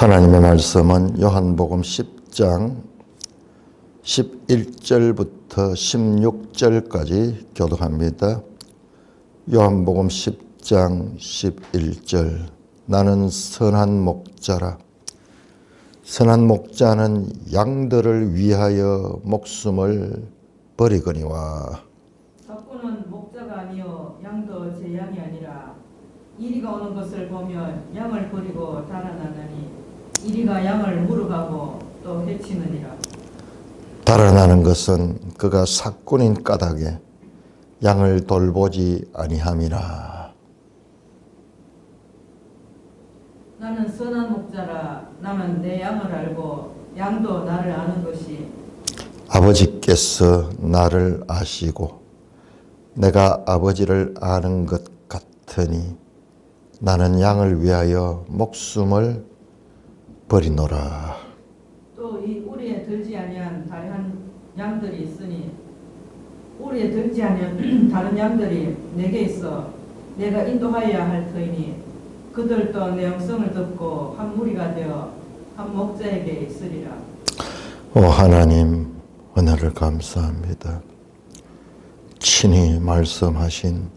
하나님의 말씀은 요한복음 10장 11절부터 16절까지 교독합니다. 요한복음 10장 11절 나는 선한 목자라. 선한 목자는 양들을 위하여 목숨을 버리거니와. 삭구는 목자가 아니요 양도 제 양이 아니라 이리가 오는 것을 보면 양을 버리고 달아나느니 이리가 양을 물어가고 또 해치느니라. 달아나는 것은 그가 삭군인 까닭에 양을 돌보지 아니함이라. 나는 선한 목자라. 나는 내 양을 알고 양도 나를 아는 것이 아버지께서 나를 아시고 내가 아버지를 아는 것 같으니 나는 양을 위하여 목숨을 버리노라. 또 이 우리에 들지 아니한 다른 양들이 있으니 우리에 들지 아니한 다른 양들이 내게 있어 내가 인도하여야 할 터이니 그들도 내 음성을 듣고 한 무리가 되어 한 목자에게 있으리라. 오 하나님, 은혜를 감사합니다. 친히 말씀하신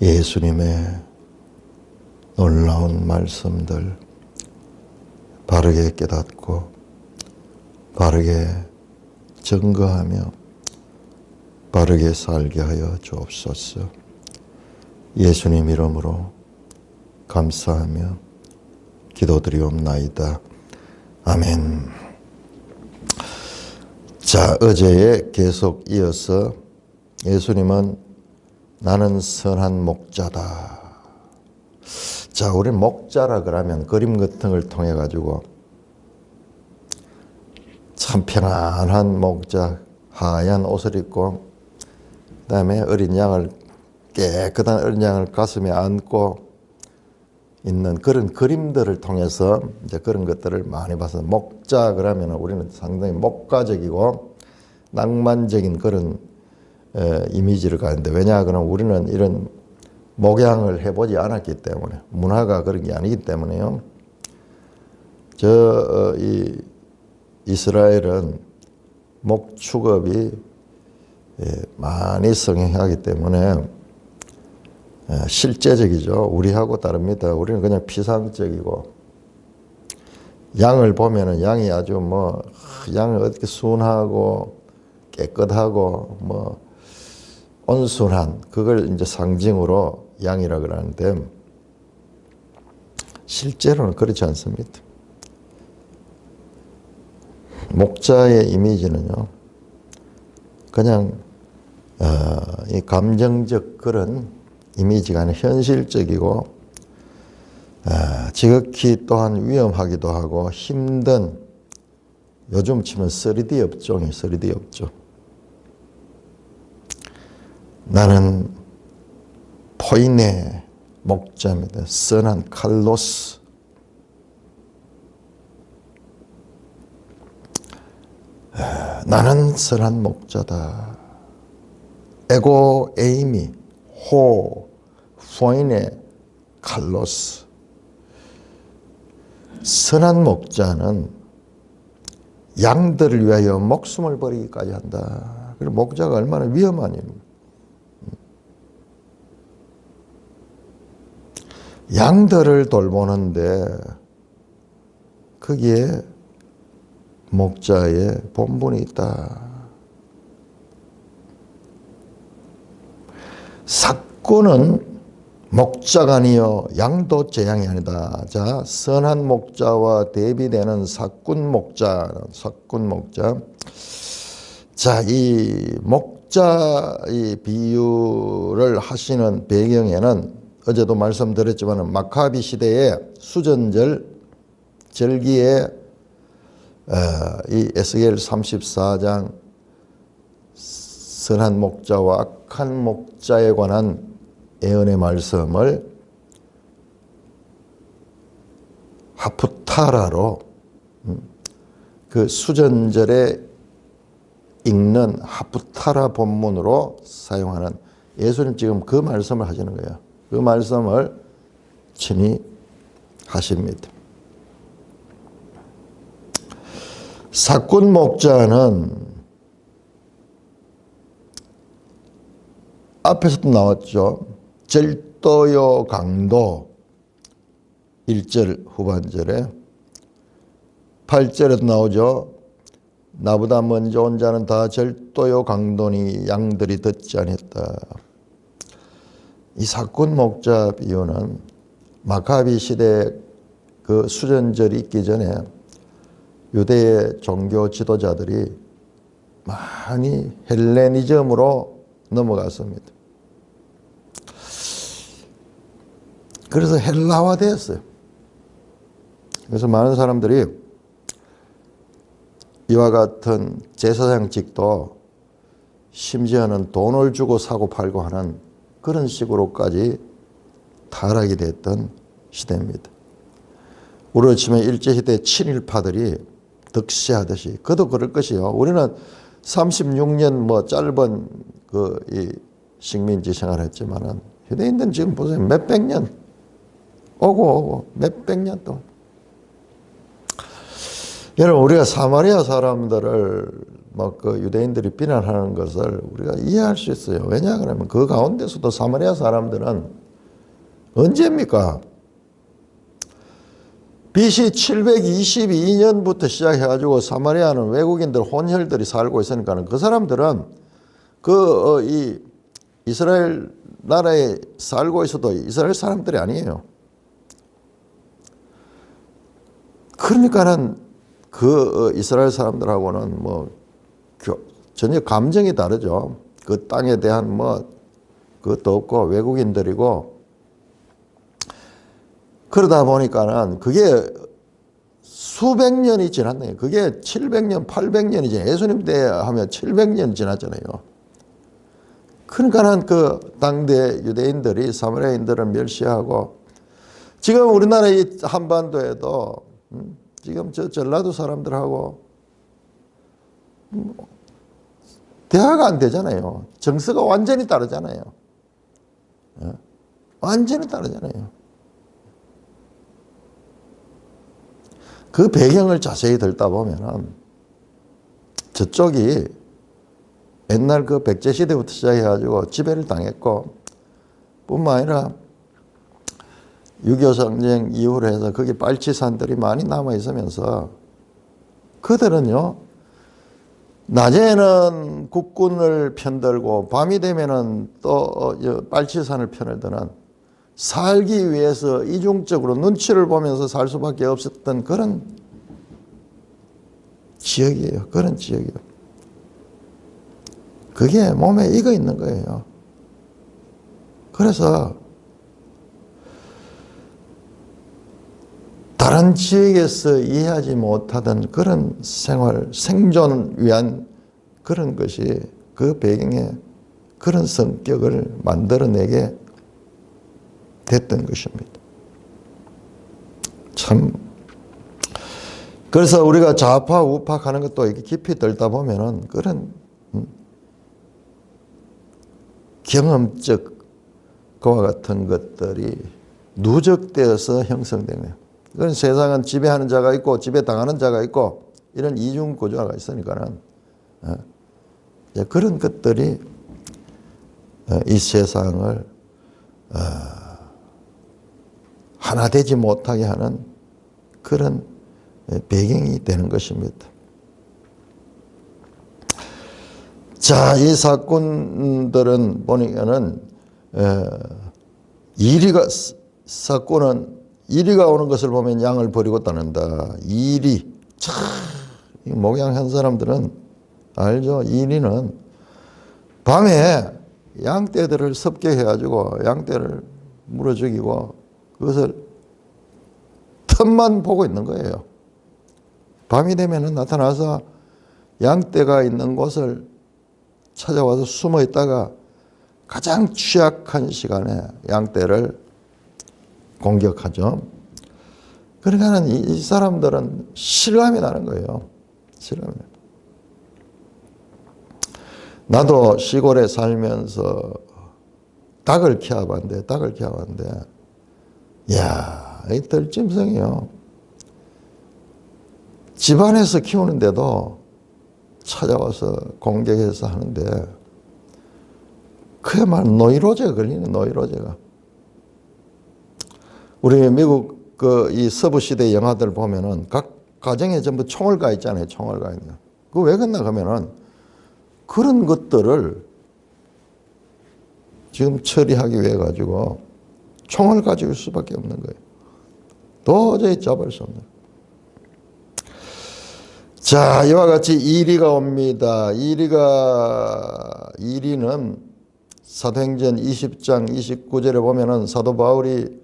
예수님의 놀라운 말씀들 바르게 깨닫고 바르게 증거하며 바르게 살게 하여 주옵소서. 예수님 이름으로 감사하며 기도드리옵나이다. 아멘. 자, 어제에 계속 이어서 예수님은 나는 선한 목자다. 자, 우리 목자라 그러면 그림 같은 걸 통해 가지고 참 편안한 목자, 하얀 옷을 입고 그다음에 어린 양을 깨끗한 어린 양을 가슴에 안고 있는 그런 그림들을 통해서 이제 그런 것들을 많이 봐서 목자 그러면 우리는 상당히 목가적이고 낭만적인 그런 이미지를 가는데 왜냐 그러면 우리는 이런 목양을 해보지 않았기 때문에 문화가 그런 게 아니기 때문에요. 이 이스라엘은 목 축업이 많이 성행하기 때문에 실제적이죠. 우리하고 다릅니다. 우리는 그냥 피상적이고 양을 보면은 양이 아주 양을 어떻게 순하고 깨끗하고 온순한 그걸 이제 상징으로 양이라 그러는데 실제로는 그렇지 않습니다. 목자의 이미지는요, 그냥 이 감정적 그런 이미지가 아니라 현실적이고 지극히 또한 위험하기도 하고 힘든 요즘 치면 3D 업종이 3D 업종. 나는 포인의 목자입니다. 선한 칼로스. 나는 선한 목자다. 에고 에이미 호 포인의 칼로스. 선한 목자는 양들을 위하여 목숨을 버리기까지 한다. 그리고 목자가 얼마나 위험한 일입니까? 양들을 돌보는데 거기에 목자의 본분이 있다. 삭구는 목자가 아니요 양도 제 양이 아니다. 자, 선한 목자와 대비되는 삭군 목자. 자, 이 목자 이 비유를 하시는 배경에는 어제도 말씀드렸지만 마카비 시대의 수전절 절기에 이 에스겔 34장 선한 목자와 악한 목자에 관한 예언의 말씀을 하프타라로 그 수전절에 읽는 하프타라 본문으로 사용하는 예수님 지금 그 말씀을 하시는 거예요. 그 말씀을 친히 하십니다. 사꾼 목자는 앞에서도 나왔죠. 절도요 강도 1절 후반절에 8절에도 나오죠. 나보다 먼저 온 자는 다 절도요 강도니 양들이 듣지 않았다. 이 사꾼 목자 비유는 마카비 시대 그 수전절이 있기 전에 유대의 종교 지도자들이 많이 헬레니즘으로 넘어갔습니다. 그래서 헬라화되었어요. 그래서 많은 사람들이 이와 같은 제사장직도 심지어는 돈을 주고 사고 팔고 하는 그런 식으로까지 타락이 됐던 시대입니다. 우리로 치면 일제시대 친일파들이 득세하듯이 그도 그럴 것이요. 우리는 36년 뭐 짧은 이 식민지 생활을 했지만은 유대인들은 지금 보세요. 몇백 년 오고 몇백 년 동안. 여러분 우리가 사마리아 사람들을 막 그 유대인들이 비난하는 것을 우리가 이해할 수 있어요. 왜냐 그러면 그 가운데서도 사마리아 사람들은 언제입니까? BC 722년부터 시작해가지고 사마리아는 외국인들 혼혈들이 살고 있으니까 그 사람들은 이 이스라엘 나라에 살고 있어도 이스라엘 사람들이 아니에요. 그러니까는 그 이스라엘 사람들하고는 뭐 전혀 감정이 다르죠. 그 땅에 대한 뭐 그것도 없고 외국인들이고 그러다 보니까는 그게 수백 년이 지났네요. 그게 700년, 800년이 지났어요. 예수님 때 하면 700년 지났잖아요. 그러니까는 그 당대 유대인들이 사마리아인들을 멸시하고 지금 우리나라 이 한반도에도 지금 저 전라도 사람들하고 대화가 안 되잖아요. 정서가 완전히 다르잖아요. 완전히 다르잖아요. 그 배경을 자세히 듣다 보면은 저쪽이 옛날 그 백제시대부터 시작해가지고 지배를 당했고 뿐만 아니라 6.25 전쟁 이후로 해서 거기 빨치산들이 많이 남아있으면서 그들은요 낮에는 국군을 편들고 밤이 되면은 또 빨치산을 편을 드는 살기 위해서 이중적으로 눈치를 보면서 살 수밖에 없었던 그런 지역이에요. 그런 지역이에요. 그게 몸에 익어 있는 거예요. 그래서 다른 지역에서 이해하지 못하던 그런 생활, 생존을 위한 그런 것이 그 배경에 그런 성격을 만들어내게 됐던 것입니다. 참. 그래서 우리가 좌파, 우파 하는 것도 이렇게 깊이 들다 보면은 그런 경험적 그와 같은 것들이 누적되어서 형성되네요. 그건 세상은 지배하는 자가 있고 지배당하는 자가 있고 이런 이중 구조가 있으니까는 그런 것들이 이 세상을 하나 되지 못하게 하는 그런 배경이 되는 것입니다. 자, 이 사건들은 보니까는 사건은 이리가 오는 것을 보면 양을 버리고 따른다. 이리. 참, 목양한 사람들은 알죠? 이리는 밤에 양떼들을 섭격해가지고 양떼를 물어 죽이고 그것을 틈만 보고 있는 거예요. 밤이 되면 나타나서 양떼가 있는 곳을 찾아와서 숨어 있다가 가장 취약한 시간에 양떼를 공격하죠. 그러니까 이 사람들은 실감이 나는 거예요. 실감이. 나도 시골에 살면서 닭을 키워봤는데, 이야, 이 들짐승이요. 집안에서 키우는데도 찾아와서 공격해서 하는데 그야말로 노이로제가 걸리는 노이로제가. 우리 미국 이 서부 시대 영화들 보면은 각 가정에 전부 총을 가 있잖아요. 총을 가 있는. 그거 왜 그랬나 하면은 그런 것들을 지금 처리하기 위해 가지고 총을 가지고 있을 수밖에 없는 거예요. 도저히 잡을 수 없는. 자, 이와 같이 이리가 옵니다. 이리는 사도행전 20장 29절에 보면은 사도 바울이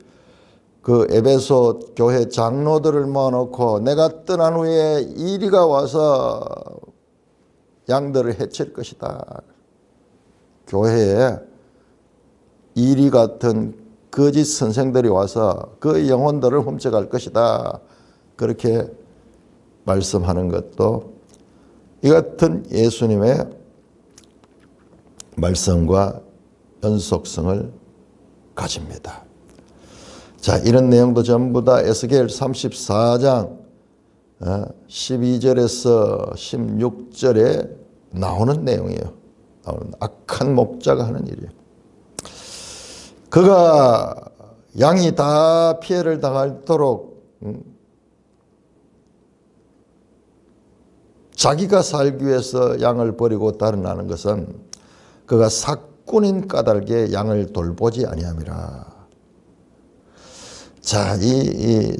그 에베소 교회 장로들을 모아놓고 내가 떠난 후에 이리가 와서 양들을 해칠 것이다. 교회에 이리 같은 거짓 선생들이 와서 그 영혼들을 훔쳐갈 것이다. 그렇게 말씀하는 것도 이 같은 예수님의 말씀과 연속성을 가집니다. 자, 이런 내용도 전부 다 에스겔 34장 12절에서 16절에 나오는 내용이에요. 나오는 악한 목자가 하는 일이에요. 그가 양이 다 피해를 당하도록 자기가 살기 위해서 양을 버리고 달아나는 것은 그가 삭군인 까닭에 양을 돌보지 아니함이라. 자, 이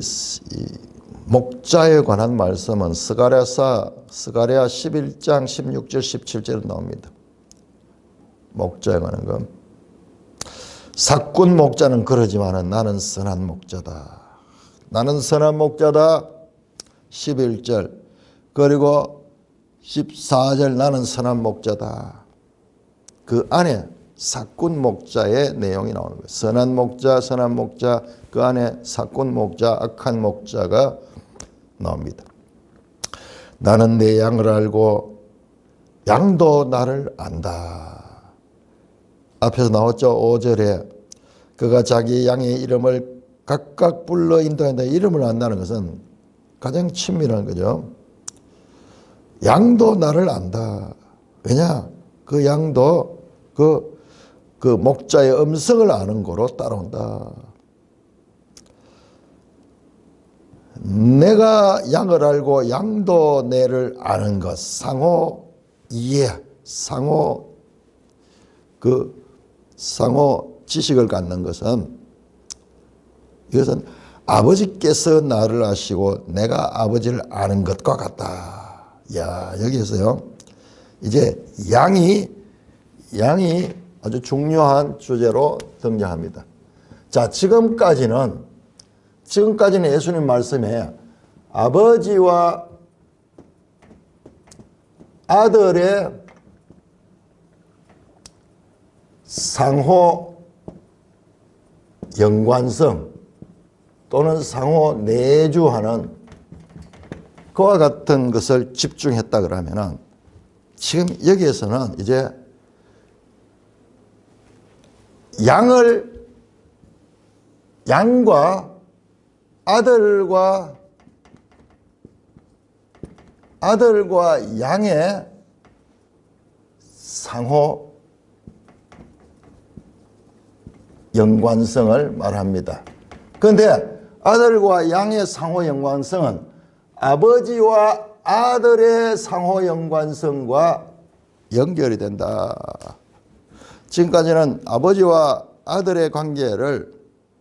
목자에 관한 말씀은 스가랴 11장 16절 17절에 나옵니다. 목자에 관한 것. 삭군 목자는 그러지만은 나는 선한 목자다. 나는 선한 목자다. 11절. 그리고 14절 나는 선한 목자다. 그 안에 삭군 목자의 내용이 나오는 거예요. 선한 목자, 선한 목자, 그 안에 삭군 목자, 악한 목자가 나옵니다. 나는 내 양을 알고 양도 나를 안다. 앞에서 나왔죠. 5절에 그가 자기 양의 이름을 각각 불러 인도한다. 이름을 안다는 것은 가장 친밀한 거죠. 양도 나를 안다. 왜냐? 그 양도 그 목자의 음성을 아는 거로 따라온다. 내가 양을 알고 양도 내를 아는 것, 상호 이해, 상호 지식을 갖는 것은 이것은 아버지께서 나를 아시고 내가 아버지를 아는 것과 같다. 야, 여기에서요. 이제 양이 아주 중요한 주제로 등장합니다. 자, 지금까지는 예수님 말씀에 아버지와 아들의 상호 연관성 또는 상호 내주하는 그와 같은 것을 집중했다 그러면은 지금 여기에서는 이제 양과 아들과 양의 상호 연관성을 말합니다. 그런데 아들과 양의 상호 연관성은 아버지와 아들의 상호 연관성과 연결이 된다. 지금까지는 아버지와 아들의 관계를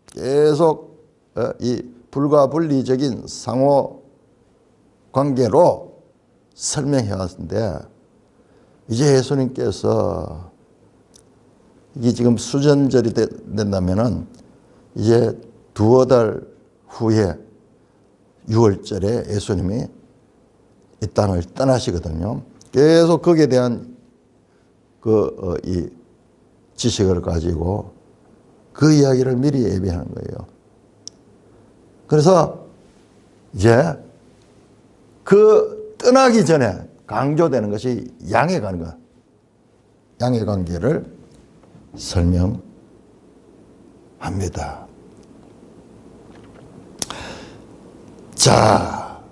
계속 이 불가분리적인 상호 관계로 설명해 왔는데 이제 예수님께서 이게 지금 수전절이 된다면은 이제 두어 달 후에 6월절에 예수님이 이 땅을 떠나시거든요. 계속 거기에 대한 이 지식을 가지고 그 이야기를 미리 예비하는 거예요. 그래서 이제 그 떠나기 전에 강조되는 것이 양의 관계, 양의 관계를 설명합니다. 자,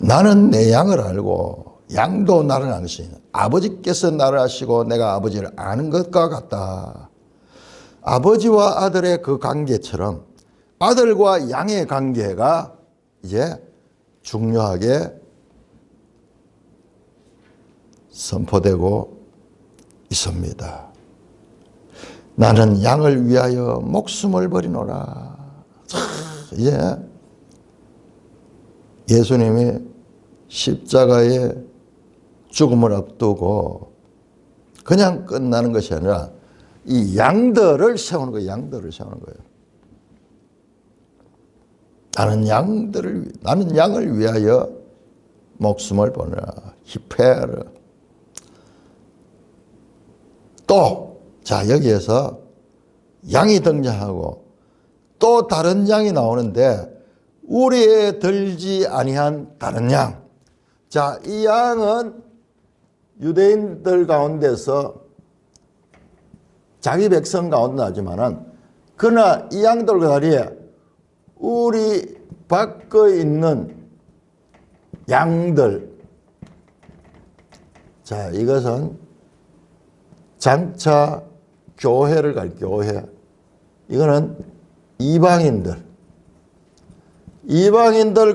나는 내 양을 알고 양도 나를 아시니 아버지께서 나를 아시고 내가 아버지를 아는 것과 같다. 아버지와 아들의 그 관계처럼 아들과 양의 관계가 이제 중요하게 선포되고 있습니다. 나는 양을 위하여 목숨을 버리노라. 이제 예수님이 십자가의 죽음을 앞두고 그냥 끝나는 것이 아니라 이 양들을 세우는 거예요. 양들을 세우는 거예요. 나는 양을 위하여 목숨을 버리라. 히페르. 또, 자, 여기에서 양이 등장하고 또 다른 양이 나오는데 우리에 들지 아니한 다른 양. 자, 이 양은 유대인들 가운데서 자기 백성 가운데 나지만은 그러나 이 양들과 다르게 우리 밖에 있는 양들. 자, 이것은 장차 교회를 갈 교회. 이거는 이방인들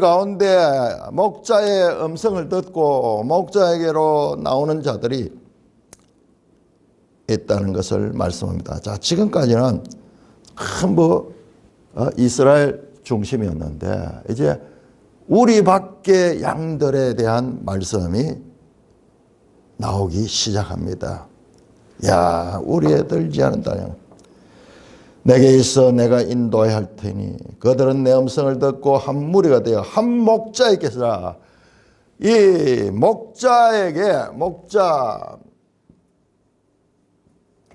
가운데 목자의 음성을 듣고 목자에게로 나오는 자들이 있다는 것을 말씀합니다. 자, 지금까지는 이스라엘 중심이었는데 이제 우리 밖의 양들에 대한 말씀이 나오기 시작합니다. 야, 우리에 들지 않는다. 내게 있어 내가 인도해야 할 테니 그들은 내 음성을 듣고 한 무리가 되어 한 목자에게 있으라. 이 목자에게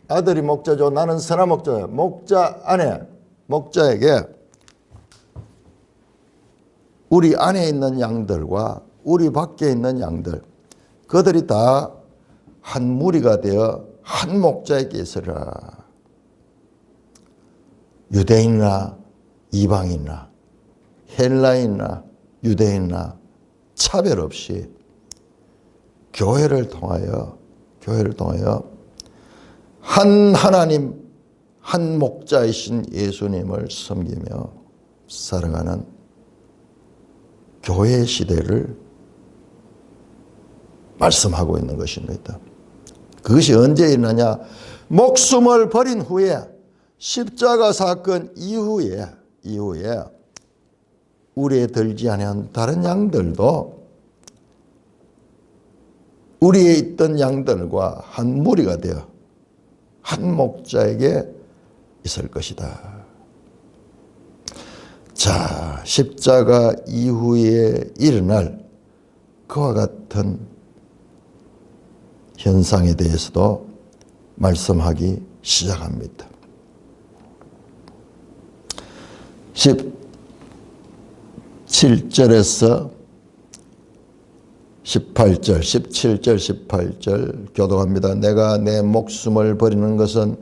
아들이 목자죠. 나는 선한 목자예요. 목자 안에 목자에게 우리 안에 있는 양들과 우리 밖에 있는 양들 그들이 다 한 무리가 되어 한 목자에게 있으라. 유대인이나 이방인이나 헬라인이나 유대인이나 차별 없이 교회를 통하여 한 하나님 한 목자이신 예수님을 섬기며 살아가는 교회 시대를 말씀하고 있는 것입니다. 그것이 언제 일어나냐? 목숨을 버린 후에 십자가 사건 이후에 우리에 들지 아니한 다른 양들도 우리에 있던 양들과 한 무리가 되어 한 목자에게 있을 것이다. 자, 십자가 이후에 일어날 그와 같은 현상에 대해서도 말씀하기 시작합니다. 17절에서 18절, 17절, 18절 교독합니다. 내가 내 목숨을 버리는 것은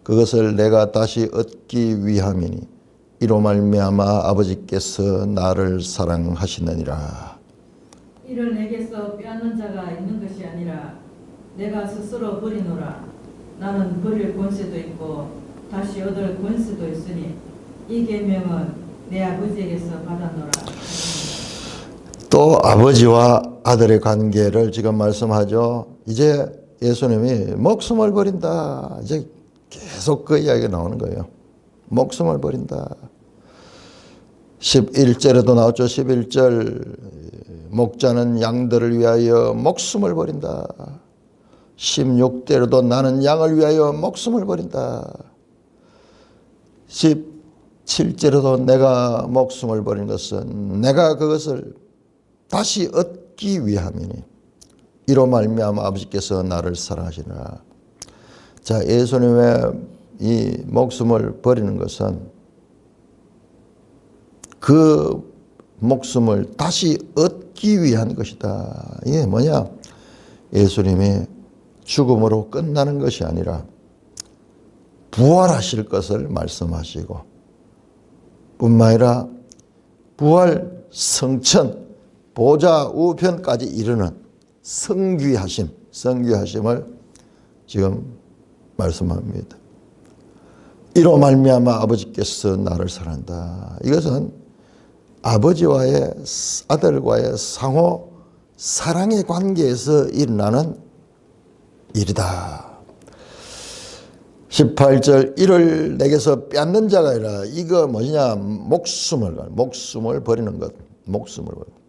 그것을 내가 다시 얻기 위함이니 이로 말미암아 아버지께서 나를 사랑하시느니라. 이를 내게서 빼앗는 자가 있는 것이 아니라 내가 스스로 버리노라. 나는 버릴 권세도 있고 다시 얻을 권세도 있으니 이 계명은 내 아버지에게서 받았노라. 또 아버지와 아들의 관계를 지금 말씀하죠. 이제 예수님이 목숨을 버린다. 이제 계속 그 이야기가 나오는 거예요. 목숨을 버린다. 11절에도 나왔죠. 11절 목자는 양들을 위하여 목숨을 버린다. 16절에도 나는 양을 위하여 목숨을 버린다. 17절에도 내가 목숨을 버린 것은 내가 그것을 다시 얻기 위함이니 이로 말미암아 아버지께서 나를 사랑하시느라. 자, 예수님의 이 목숨을 버리는 것은 그 목숨을 다시 얻기 위한 것이다. 이게 뭐냐? 예수님이 죽음으로 끝나는 것이 아니라 부활하실 것을 말씀하시고 뿐만 아니라 부활 성천, 보좌 우편까지 이르는 성귀하심을 지금 말씀합니다. 이로 말미암아 아버지께서 나를 사랑한다. 이것은 아버지와의 아들과의 상호 사랑의 관계에서 일어나는 일이다. 18절 이를 내게서 빼앗는 자가 아니라 이거 뭐냐 목숨을 버리는 것. 목숨을 버리는 것.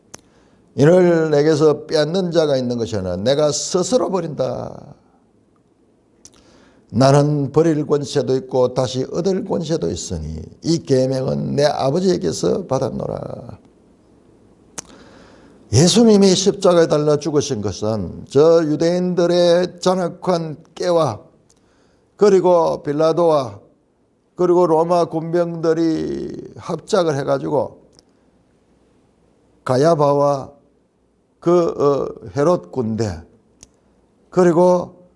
이를 내게서 빼앗는 자가 있는 것이 아니라 내가 스스로 버린다. 나는 버릴 권세도 있고 다시 얻을 권세도 있으니 이 계명은 내 아버지에게서 받았노라. 예수님이 십자가에 달려 죽으신 것은 저 유대인들의 잔악한 깨와 그리고 빌라도와 그리고 로마 군병들이 합작을 해가지고 가야바와 그 헤롯 군대 그리고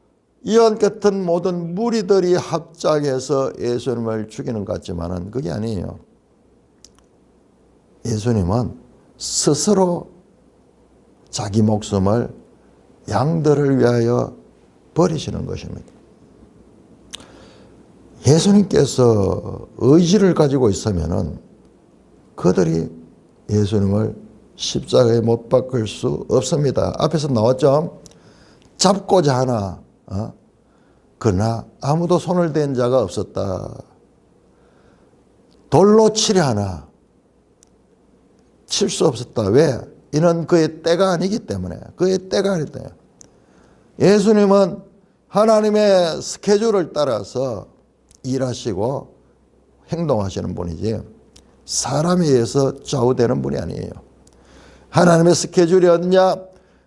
이와 같은 모든 무리들이 합작해서 예수님을 죽이는 것 같지만은 그게 아니에요. 예수님은 스스로 자기 목숨을 양들을 위하여 버리시는 것입니다. 예수님께서 의지를 가지고 있으면은 그들이 예수님을 십자가에 못 박을 수 없습니다. 앞에서 나왔죠. 잡고자 하나 그러나 아무도 손을 댄 자가 없었다. 돌로 치려 하나 칠 수 없었다. 왜? 이는 그의 때가 아니기 때문에. 그의 때가 아니기 때문에. 예수님은 하나님의 스케줄을 따라서 일하시고 행동하시는 분이지 사람에 의해서 좌우되는 분이 아니에요. 하나님의 스케줄이 어디냐?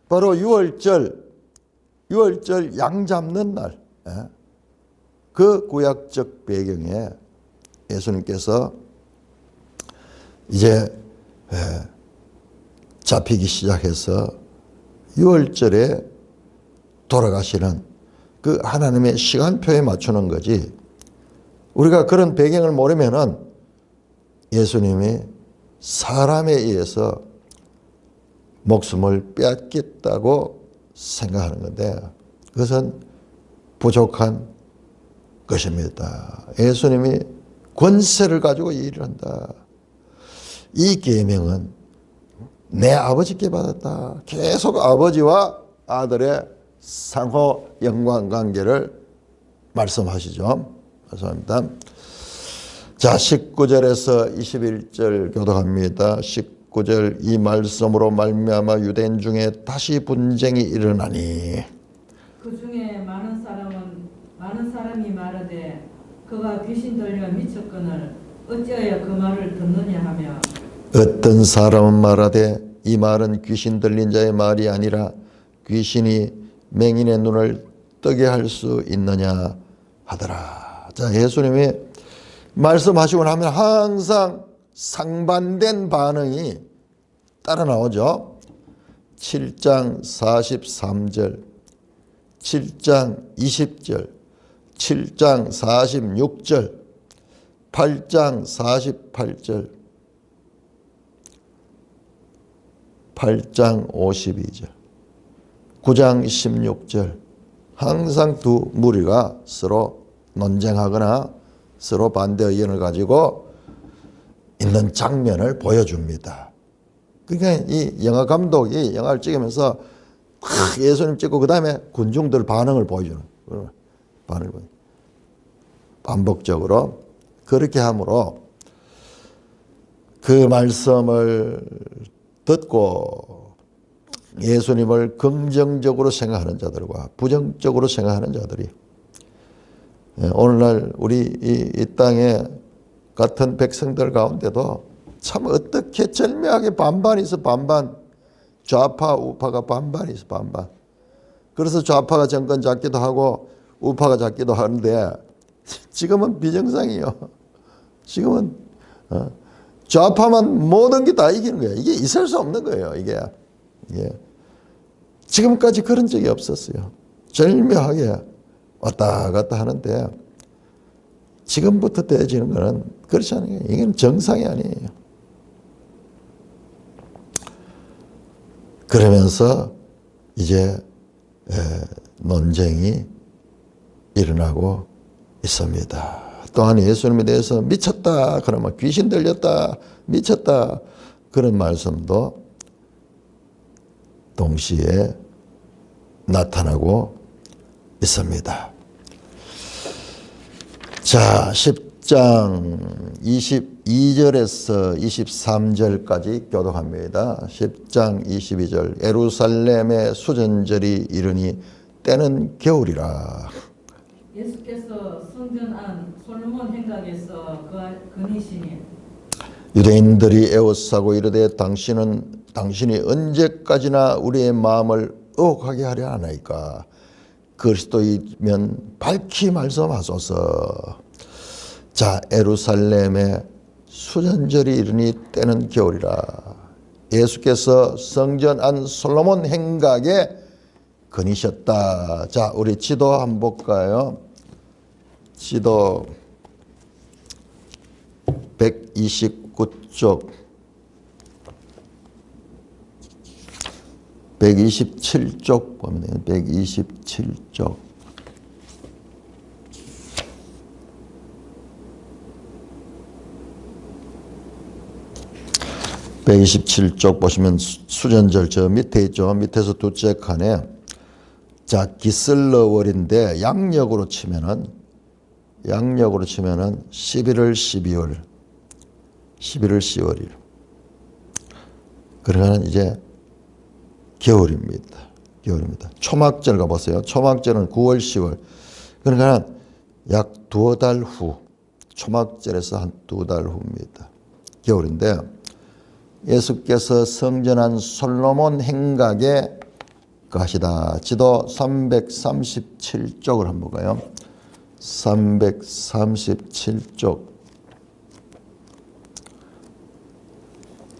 바로 6월절 양 잡는 날. 그 구약적 배경에 예수님께서 이제 잡히기 시작해서 6월절에 돌아가시는 그 하나님의 시간표에 맞추는 거지. 우리가 그런 배경을 모르면은 예수님이 사람에 의해서 목숨을 빼앗겠다고 생각하는 건데 그것은 부족한 것입니다. 예수님이 권세를 가지고 일을 한다. 이 계명은 내 아버지께 받았다. 계속 아버지와 아들의 상호 영광 관계를 말씀하시죠. 말씀합니다. 자, 19절에서 21절 교독합니다. 19절 이 말씀으로 말미암아 유대인 중에 다시 분쟁이 일어나니 그 중에 많은 사람이 말하되 그가 귀신 들려 미쳤거늘 어찌하여 그 말을 듣느냐 하며 어떤 사람은 말하되 이 말은 귀신 들린 자의 말이 아니라 귀신이 맹인의 눈을 뜨게 할 수 있느냐 하더라. 자, 예수님이 말씀하시고 나면 항상 상반된 반응이 따라 나오죠. 7장 43절, 7장 20절, 7장 46절, 8장 48절, 8장 52절, 9장 16절 항상 두 무리가 서로 논쟁하거나 서로 반대 의견을 가지고 있는 장면을 보여줍니다. 그러니까 이 영화 감독이 영화를 찍으면서 예수님 찍고 그 다음에 군중들 반응을 보여주는 반응을 보여주는 반복적으로 그렇게 함으로 그 말씀을 듣고 예수님을 긍정적으로 생각하는 자들과 부정적으로 생각하는 자들이 오늘날 우리 이 땅에 같은 백성들 가운데도 참 어떻게 절묘하게 반반이 있어. 반반. 좌파 우파가 반반이 있어. 반반. 그래서 좌파가 정권 잡기도 하고 우파가 잡기도 하는데 지금은 비정상이에요. 지금은 좌파만 모든 게 다 이기는 거예요. 이게 있을 수 없는 거예요. 이게. 지금까지 그런 적이 없었어요. 절묘하게 왔다 갔다 하는데 지금부터 되어지는 거는 그렇지 않아요. 이건 정상이 아니에요. 그러면서 이제 논쟁이 일어나고 있습니다. 또한 예수님에 대해서 미쳤다 그러면 귀신 들렸다 미쳤다 그런 말씀도 동시에 나타나고 있습니다. 자, 10장 22절에서 23절까지 교독합니다. 10장 22절 예루살렘의 수전절이 이르니 때는 겨울이라. 예수께서 성전 안 솔로몬 행각에서 거니시니 유대인들이 에워싸고 이르되 당신이 언제까지나 우리의 마음을 의혹하게 하려 하나이까. 그리스도이면 밝히 말씀하소서. 자, 예루살렘의 수전절이 이르니 때는 겨울이라. 예수께서 성전 안 솔로몬 행각에 거니셨다. 자, 우리 지도 한번 볼까요? 지도 129쪽 127쪽 보면 돼요. 127쪽. (127쪽) 보시면 수전절 저 밑에 있죠. 밑에서 둘째 칸에 자 기슬러월인데 양력으로 치면은 11월 12월 그러면 이제 겨울입니다. 초막절 가보세요. 초막절은 9월 10월 그러니까 약 2달 후 초막절에서 한 2달 후입니다. 겨울인데 예수께서 성전한 솔로몬 행각에 가시다. 지도 337쪽을 한번 볼까요? 337쪽.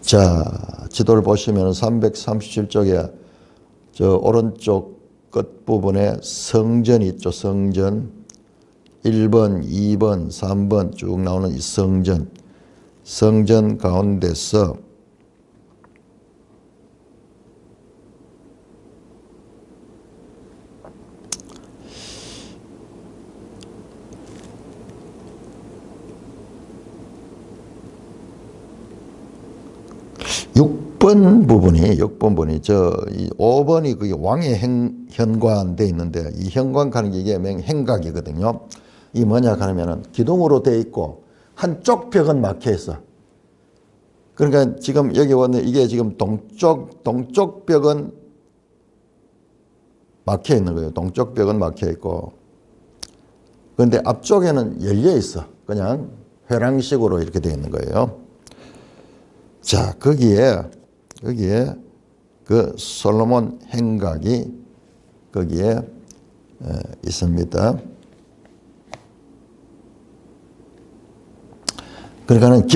자, 지도를 보시면 337쪽에 저 오른쪽 끝부분에 성전이 있죠. 성전. 1번, 2번, 3번 쭉 나오는 이 성전. 성전 가운데서 육 번 부분이 5번이 그게 왕의 현관 돼 있는데 이 현관 가는 게 이게 행각이거든요. 이 뭐냐 하면은 기둥으로 돼 있고 한쪽 벽은 막혀 있어. 그러니까 지금 여기 왔는데 이게 지금 동쪽 벽은 막혀 있는 거예요. 동쪽 벽은 막혀 있고 그런데 앞쪽에는 열려 있어. 그냥 회랑식으로 이렇게 되어 있는 거예요. 자, 거기에 그 솔로몬 행각이 거기에 있습니다. 그러니까는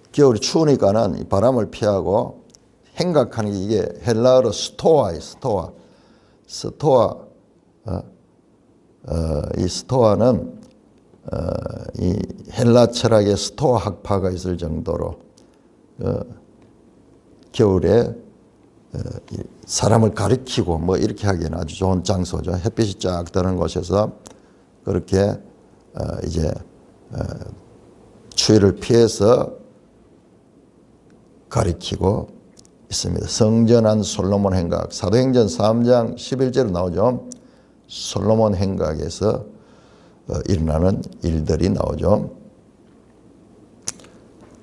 겨울이 추우니까는 바람을 피하고 행각하는 게 이게 헬라어로 스토아예요. 이 스토아는 이 헬라 철학의 스토아 학파가 있을 정도로 겨울에 사람을 가리키고 뭐 이렇게 하기에는 아주 좋은 장소죠. 햇빛이 쫙 드는 곳에서 그렇게 이제 추위를 피해서 가리키고 있습니다. 성전 안 솔로몬 행각 사도행전 3장 11절에 나오죠. 솔로몬 행각에서 일어나는 일들이 나오죠.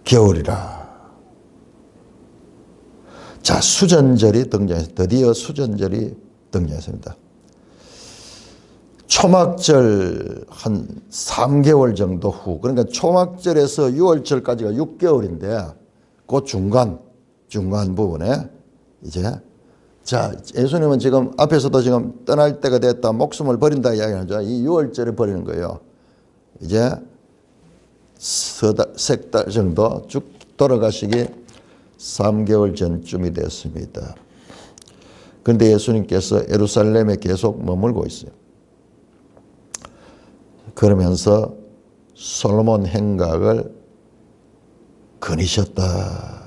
겨울이라. 자, 수전절이 등장했습니다. 드디어 수전절이 등장했습니다. 초막절 한 3개월 정도 후, 그러니까 초막절에서 6월절까지가 6개월인데 그 중간 부분에 이제 자, 예수님은 지금 앞에서도 지금 떠날 때가 됐다, 목숨을 버린다 이야기하죠. 이 6월절에 버리는 거예요. 이제 석 달 정도 쭉 돌아가시기 3개월 전쯤이 됐습니다. 그런데 예수님께서 예루살렘에 계속 머물고 있어요. 그러면서 솔로몬 행각을 거니셨다.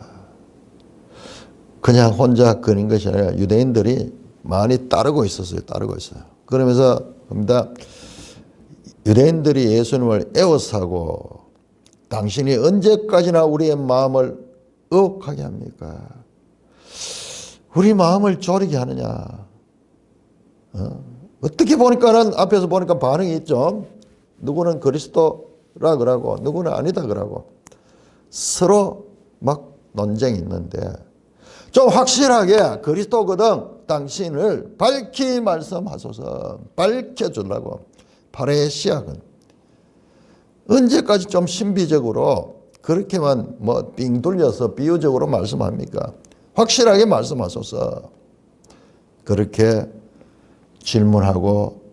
그냥 혼자 그린 것이 아니라 유대인들이 많이 따르고 있었어요. 따르고 있어요. 그러면서 봅니다. 유대인들이 예수님을 에워싸고 당신이 언제까지나 우리의 마음을 의혹하게 합니까? 우리 마음을 졸이게 하느냐? 어떻게 보니까는 앞에서 보니까 반응이 있죠. 누구는 그리스도라 그러고 누구는 아니다 그러고 서로 막 논쟁이 있는데 좀 확실하게 그리스도거든 당신을 밝히 말씀하소서 밝혀주려고 파레시아는 언제까지 좀 신비적으로 그렇게만 뭐 빙 돌려서 비유적으로 말씀합니까? 확실하게 말씀하소서 그렇게 질문하고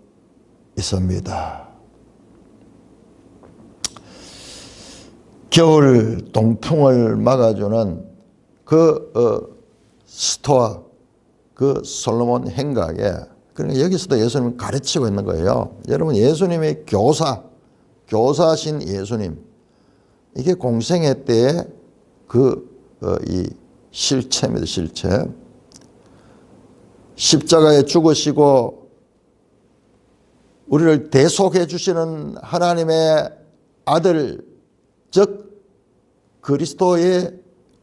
있습니다. 겨울 동풍을 막아주는 그 스토아 그 솔로몬 행각에 그러니까 여기서도 예수님을 가르치고 있는 거예요. 여러분 예수님의 교사신 예수님 이게 공생애 때의 이 실체입니다. 실체. 십자가에 죽으시고 우리를 대속해 주시는 하나님의 아들 즉 그리스도의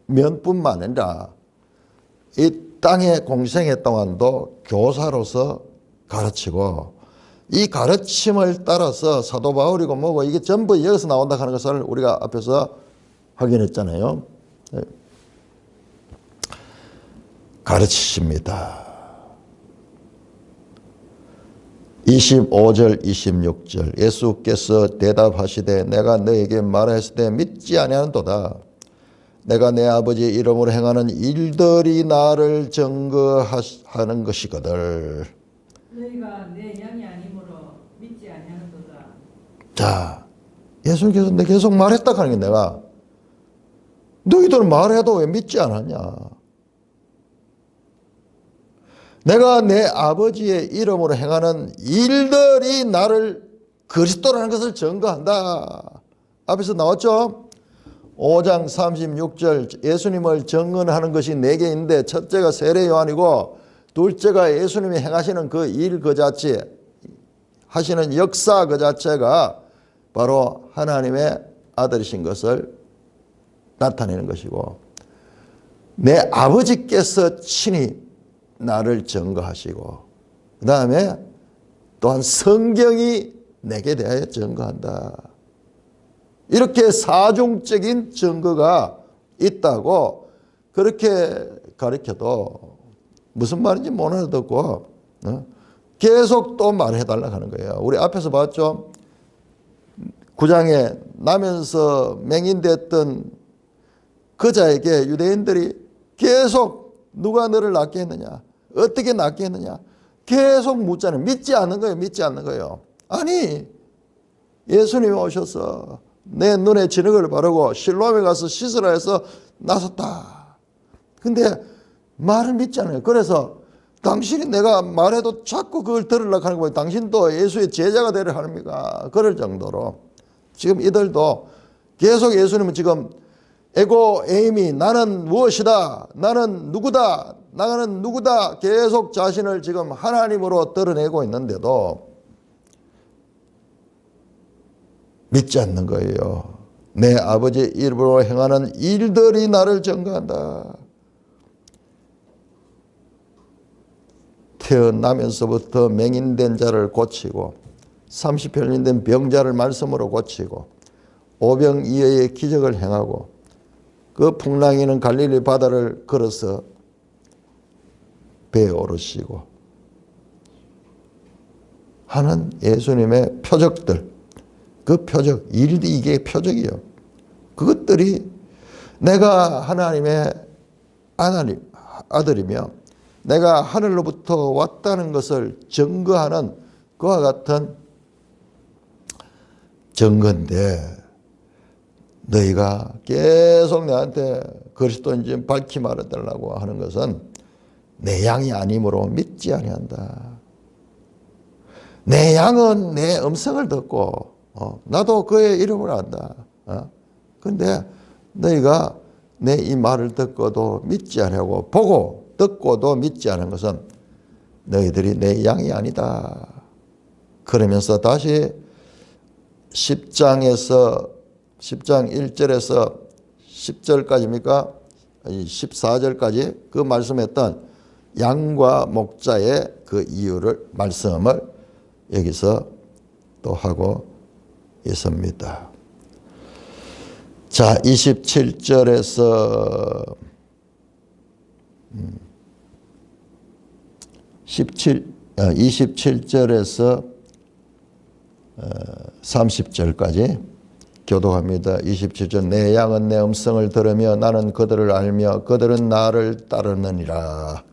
면뿐만 아니라 이 땅의 공생애 동안도 교사로서 가르치고 이 가르침을 따라서 사도 바울이고 뭐고 이게 전부 여기서 나온다 하는 것을 우리가 앞에서 확인했잖아요. 가르치십니다. 25절 26절 예수께서 대답하시되 내가 너에게 말하였을 때 믿지 아니하는도다. 내가 내 아버지의 이름으로 행하는 일들이 나를 증거하는 것이거늘. 너희가 내 양이 아니므로 믿지 아니하는도다. 자, 예수님께서 계속 말했다 하는 게 내가 너희들 말해도 왜 믿지 않았냐. 내가 내 아버지의 이름으로 행하는 일들이 나를 그리스도라는 것을 증거한다. 앞에서 나왔죠? 5장 36절 예수님을 증언하는 것이 4개 있는데 첫째가 세례 요한이고 둘째가 예수님이 행하시는 그 일 그 자체 하시는 역사 그 자체가 바로 하나님의 아들이신 것을 나타내는 것이고 내 아버지께서 친히 나를 증거하시고 그 다음에 또한 성경이 내게 대하여 증거한다. 이렇게 사중적인 증거가 있다고 그렇게 가르쳐도 무슨 말인지 못 알아듣고 계속 또 말해달라고 하는 거예요. 우리 앞에서 봤죠. 9장에 나면서 맹인됐던 그자에게 유대인들이 계속 누가 너를 낫게 했느냐 어떻게 낫게 했느냐 계속 묻잖아요. 믿지 않는 거예요. 믿지 않는 거예요. 아니 예수님이 오셔서 내 눈에 진흙을 바르고 실로암에 가서 씻으라 해서 나섰다. 근데 말을 믿지 않아요. 그래서 당신이 내가 말해도 자꾸 그걸 들으려고 하는 거예요. 당신도 예수의 제자가 되려 합니까? 그럴 정도로 지금 이들도 계속 예수님은 지금 에고 에이미 나는 무엇이다 나는 누구다 나는 누구다 계속 자신을 지금 하나님으로 드러내고 있는데도 믿지 않는 거예요. 내 아버지의 이름으로 행하는 일들이 나를 증거한다. 태어나면서부터 맹인된 자를 고치고 30편 된 병자를 말씀으로 고치고 오병이어의 기적을 행하고 그 풍랑이는 갈릴리 바다를 걸어서 배에 오르시고 하는 예수님의 표적들 그 표적, 일이 이게 표적이에요. 그것들이 내가 하나님의 아들이며 내가 하늘로부터 왔다는 것을 증거하는 그와 같은 증거인데 너희가 계속 나한테 그리스도인지 밝히 말해달라고 하는 것은 내 양이 아니므로 믿지 아니한다. 내 양은 내 음성을 듣고 나도 그의 이름을 안다. 그런데 너희가 내 이 말을 듣고도 믿지 아니하고 보고 듣고도 믿지 않은 것은 너희들이 내 양이 아니다. 그러면서 다시 10장 1절에서 10절까지입니까? 14절까지 그 말씀했던 양과 목자의 그 이유를 말씀을 여기서 또 하고 있습니다. 자, 27절에서 27절에서 30절까지 교독합니다. 27절 내 양은 내 음성을 들으며 나는 그들을 알며 그들은 나를 따르느니라.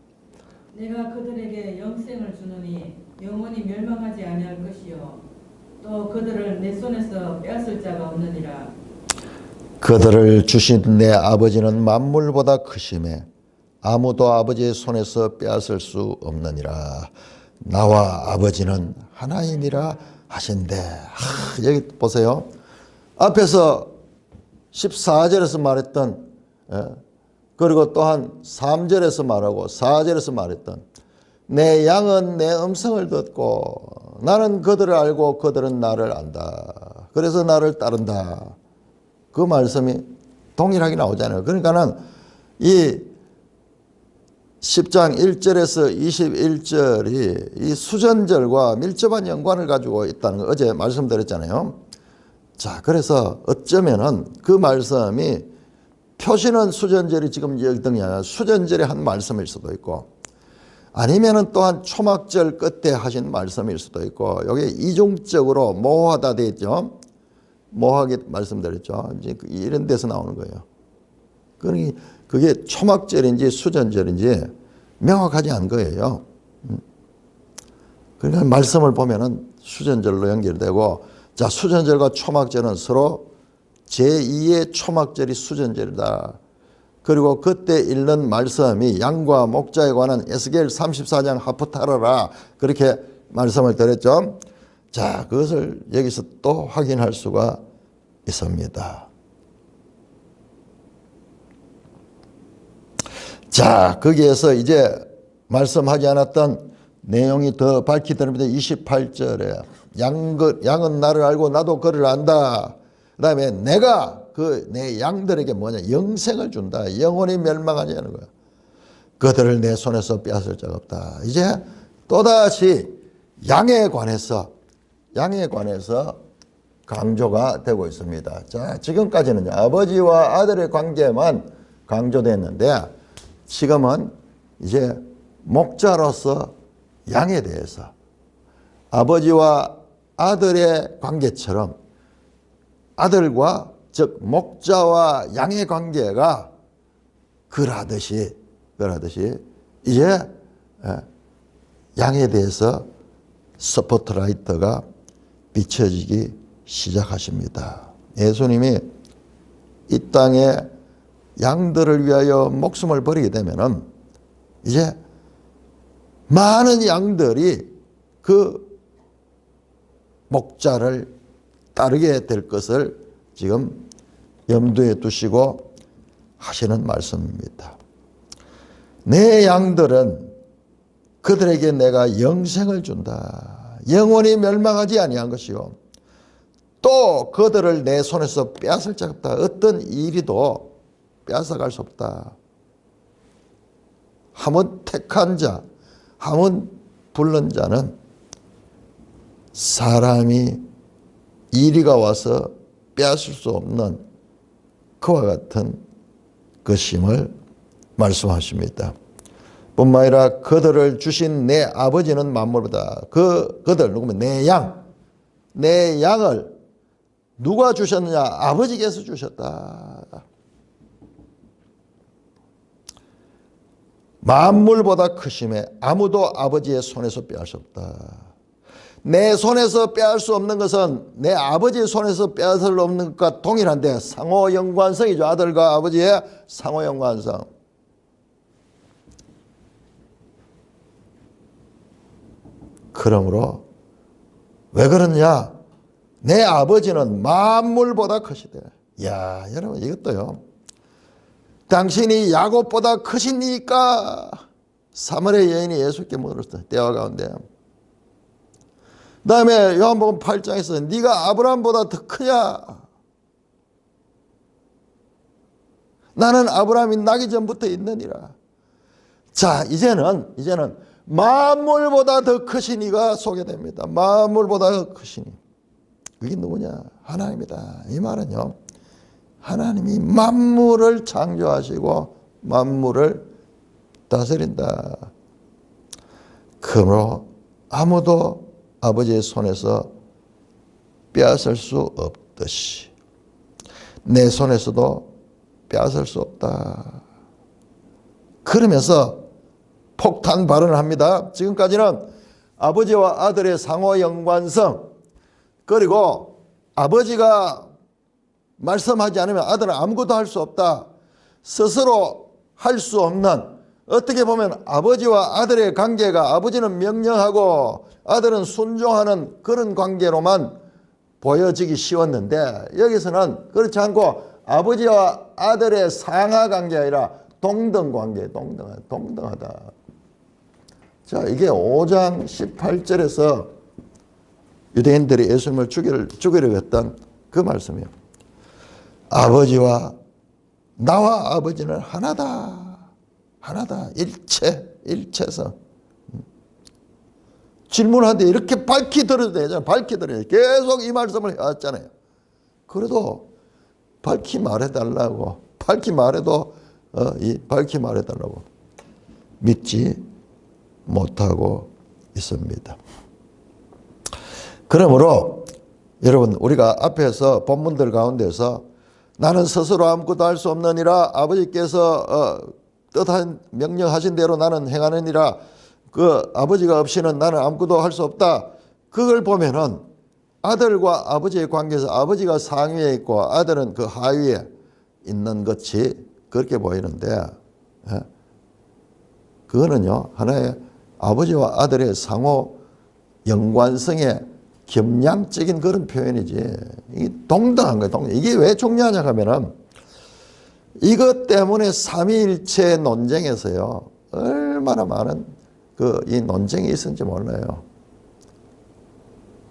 내가 그들에게 영생을 주노니 영원히 멸망하지 아니할 것이요 또 그들을 내 손에서 빼앗을 자가 없느니라. 그들을 주신 내 아버지는 만물보다 크심에 아무도 아버지의 손에서 빼앗을 수 없느니라. 나와 아버지는 하나이니라 하신대. 여기 보세요. 앞에서 14절에서 말했던 그리고 또한 3절에서 말하고 4절에서 말했던 내 양은 내 음성을 듣고 나는 그들을 알고 그들은 나를 안다. 그래서 나를 따른다. 그 말씀이 동일하게 나오잖아요. 그러니까는 이 10장 1절에서 21절이 이 수전절과 밀접한 연관을 가지고 있다는 거 어제 말씀드렸잖아요. 자, 그래서 어쩌면은 그 말씀이 표시는 수전절이 지금 열등이 아니라 수전절의 한 말씀일 수도 있고 아니면은 또한 초막절 끝에 하신 말씀일 수도 있고 여기 이중적으로 모호하다 되어 있죠. 모호하게 말씀드렸죠. 이제 이런 데서 나오는 거예요. 그러니 그게 초막절인지 수전절인지 명확하지 않은 거예요. 그러니까 말씀을 보면은 수전절로 연결되고 자, 수전절과 초막절은 서로 제2의 초막절이 수전절이다. 그리고 그때 읽는 말씀이 양과 목자에 관한 에스겔 34장 하프타라라 그렇게 말씀을 드렸죠. 자, 그것을 여기서 또 확인할 수가 있습니다. 자, 거기에서 이제 말씀하지 않았던 내용이 더 밝히더랍니다. 28절에 양은 나를 알고 나도 그를 안다. 그 다음에 내가 그 내 양들에게 뭐냐 영생을 준다. 영원히 멸망하지 않는 거야. 그들을 내 손에서 빼앗을 자가 없다. 이제 또다시 양에 관해서 강조가 되고 있습니다. 자, 지금까지는 아버지와 아들의 관계만 강조됐는데 지금은 이제 목자로서 양에 대해서 아버지와 아들의 관계처럼 아들과 즉 목자와 양의 관계가 그러하듯이 이제 양에 대해서 스포트라이트가 비춰지기 시작하십니다. 예수님이 이 땅에 양들을 위하여 목숨을 버리게 되면은 이제 많은 양들이 그 목자를 따르게 될 것을 지금 염두에 두시고 하시는 말씀입니다. 내 양들은 그들에게 내가 영생을 준다. 영원히 멸망하지 아니한 것이요. 또 그들을 내 손에서 빼앗을 자가 없다. 어떤 이리도 빼앗아갈 수 없다. 함은 택한 자, 함은 부른 자는 사람이 이리가 와서 빼앗을 수 없는 그와 같은 것임을 말씀하십니다. 뿐만 아니라 그들을 주신 내 아버지는 만물보다 그들 누구면 내 양을 누가 주셨느냐? 아버지께서 주셨다. 만물보다 크심에 아무도 아버지의 손에서 빼앗을 수 없다. 내 손에서 빼앗을 수 없는 것은 내 아버지의 손에서 빼앗을 수 없는 것과 동일한데 상호 연관성이죠. 아들과 아버지의 상호 연관성. 그러므로 왜 그러냐? 내 아버지는 만물보다 크시대. 야, 여러분 이것도요. 당신이 야곱보다 크시니까. 사마리아 여인이 예수께 물었어요. 대화 가운데. 그 다음에 요한복음 8장에서 네가 아브라함보다 더 크냐? 나는 아브라함이 나기 전부터 있느니라. 자, 이제는 만물보다 더 크신 이가 소개됩니다. 만물보다 더 크신 이. 그게 누구냐? 하나님이다. 이 말은요, 하나님이 만물을 창조하시고 만물을 다스린다. 그러므로 아무도 아버지의 손에서 빼앗을 수 없듯이 내 손에서도 빼앗을 수 없다. 그러면서 폭탄 발언을 합니다. 지금까지는 아버지와 아들의 상호 연관성, 그리고 아버지가 말씀하지 않으면 아들은 아무것도 할 수 없다. 스스로 할 수 없는, 어떻게 보면 아버지와 아들의 관계가 아버지는 명령하고 아들은 순종하는 그런 관계로만 보여지기 쉬웠는데, 여기서는 그렇지 않고 아버지와 아들의 상하 관계가 아니라 동등 관계, 동등하다. 자, 이게 5장 18절에서 유대인들이 예수님을 죽이려고 했던 그 말씀이에요. 아버지와 나와 아버지는 하나다. 하나다. 일체성. 질문하는데 이렇게 밝히 들어도 되잖아요. 밝히 들어야 계속 이 말씀을 해왔잖아요. 그래도 밝히 말해달라고, 밝히 말해도 밝히 말해달라고 믿지 못하고 있습니다. 그러므로 여러분, 우리가 앞에서 본문들 가운데서 나는 스스로 아무것도 할 수 없느니라, 아버지께서 뜻한 명령하신 대로 나는 행하느니라, 그 아버지가 없이는 나는 아무것도 할 수 없다. 그걸 보면은 아들과 아버지의 관계에서 아버지가 상위에 있고 아들은 그 하위에 있는 것이 그렇게 보이는데, 그거는요, 하나의 아버지와 아들의 상호 연관성의 겸양적인 그런 표현이지, 이게 동등한 거예요. 이게 왜 중요하냐 하면은 이것 때문에 삼위일체 논쟁에서요, 얼마나 많은 이 논쟁이 있었는지 몰라요.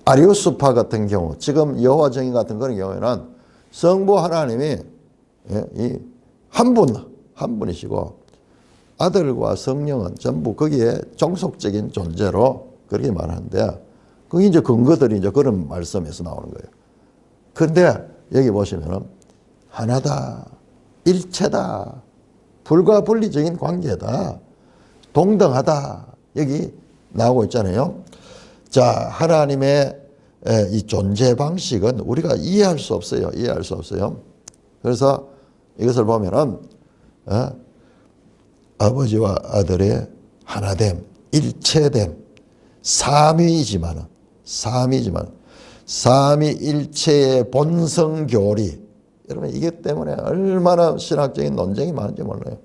아리우스파 같은 경우, 지금 여호와 정의 같은 그런 경우에는 성부 하나님이 한 분이시고 아들과 성령은 전부 거기에 종속적인 존재로 그렇게 말하는데, 그게 이제 근거들이 이제 그런 말씀에서 나오는 거예요. 그런데 여기 보시면은 하나다, 일체다, 불과 분리적인 관계다, 동등하다, 여기 나오고 있잖아요. 자, 하나님의 이 존재 방식은 우리가 이해할 수 없어요. 이해할 수 없어요. 그래서 이것을 보면은 아버지와 아들의 하나됨, 일체됨, 삼위이지만 삼위일체의 본성교리, 여러분 이게 때문에 얼마나 신학적인 논쟁이 많은지 몰라요.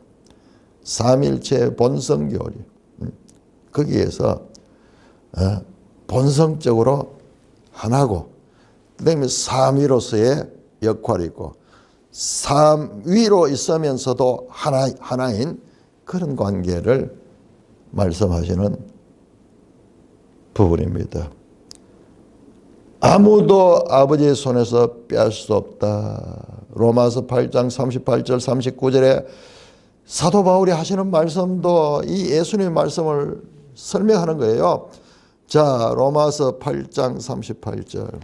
삼위일체의 본성교리, 거기에서 본성적으로 하나고, 그다음에 삼위로서의 역할이 있고, 삼위로 있으면서도 하나인 그런 관계를 말씀하시는 부분입니다. 아무도 아버지의 손에서 빼앗을 수 없다. 로마서 8장 38절 39절에 사도 바울이 하시는 말씀도 이 예수님의 말씀을 설명하는 거예요. 자, 로마서 8장 38절.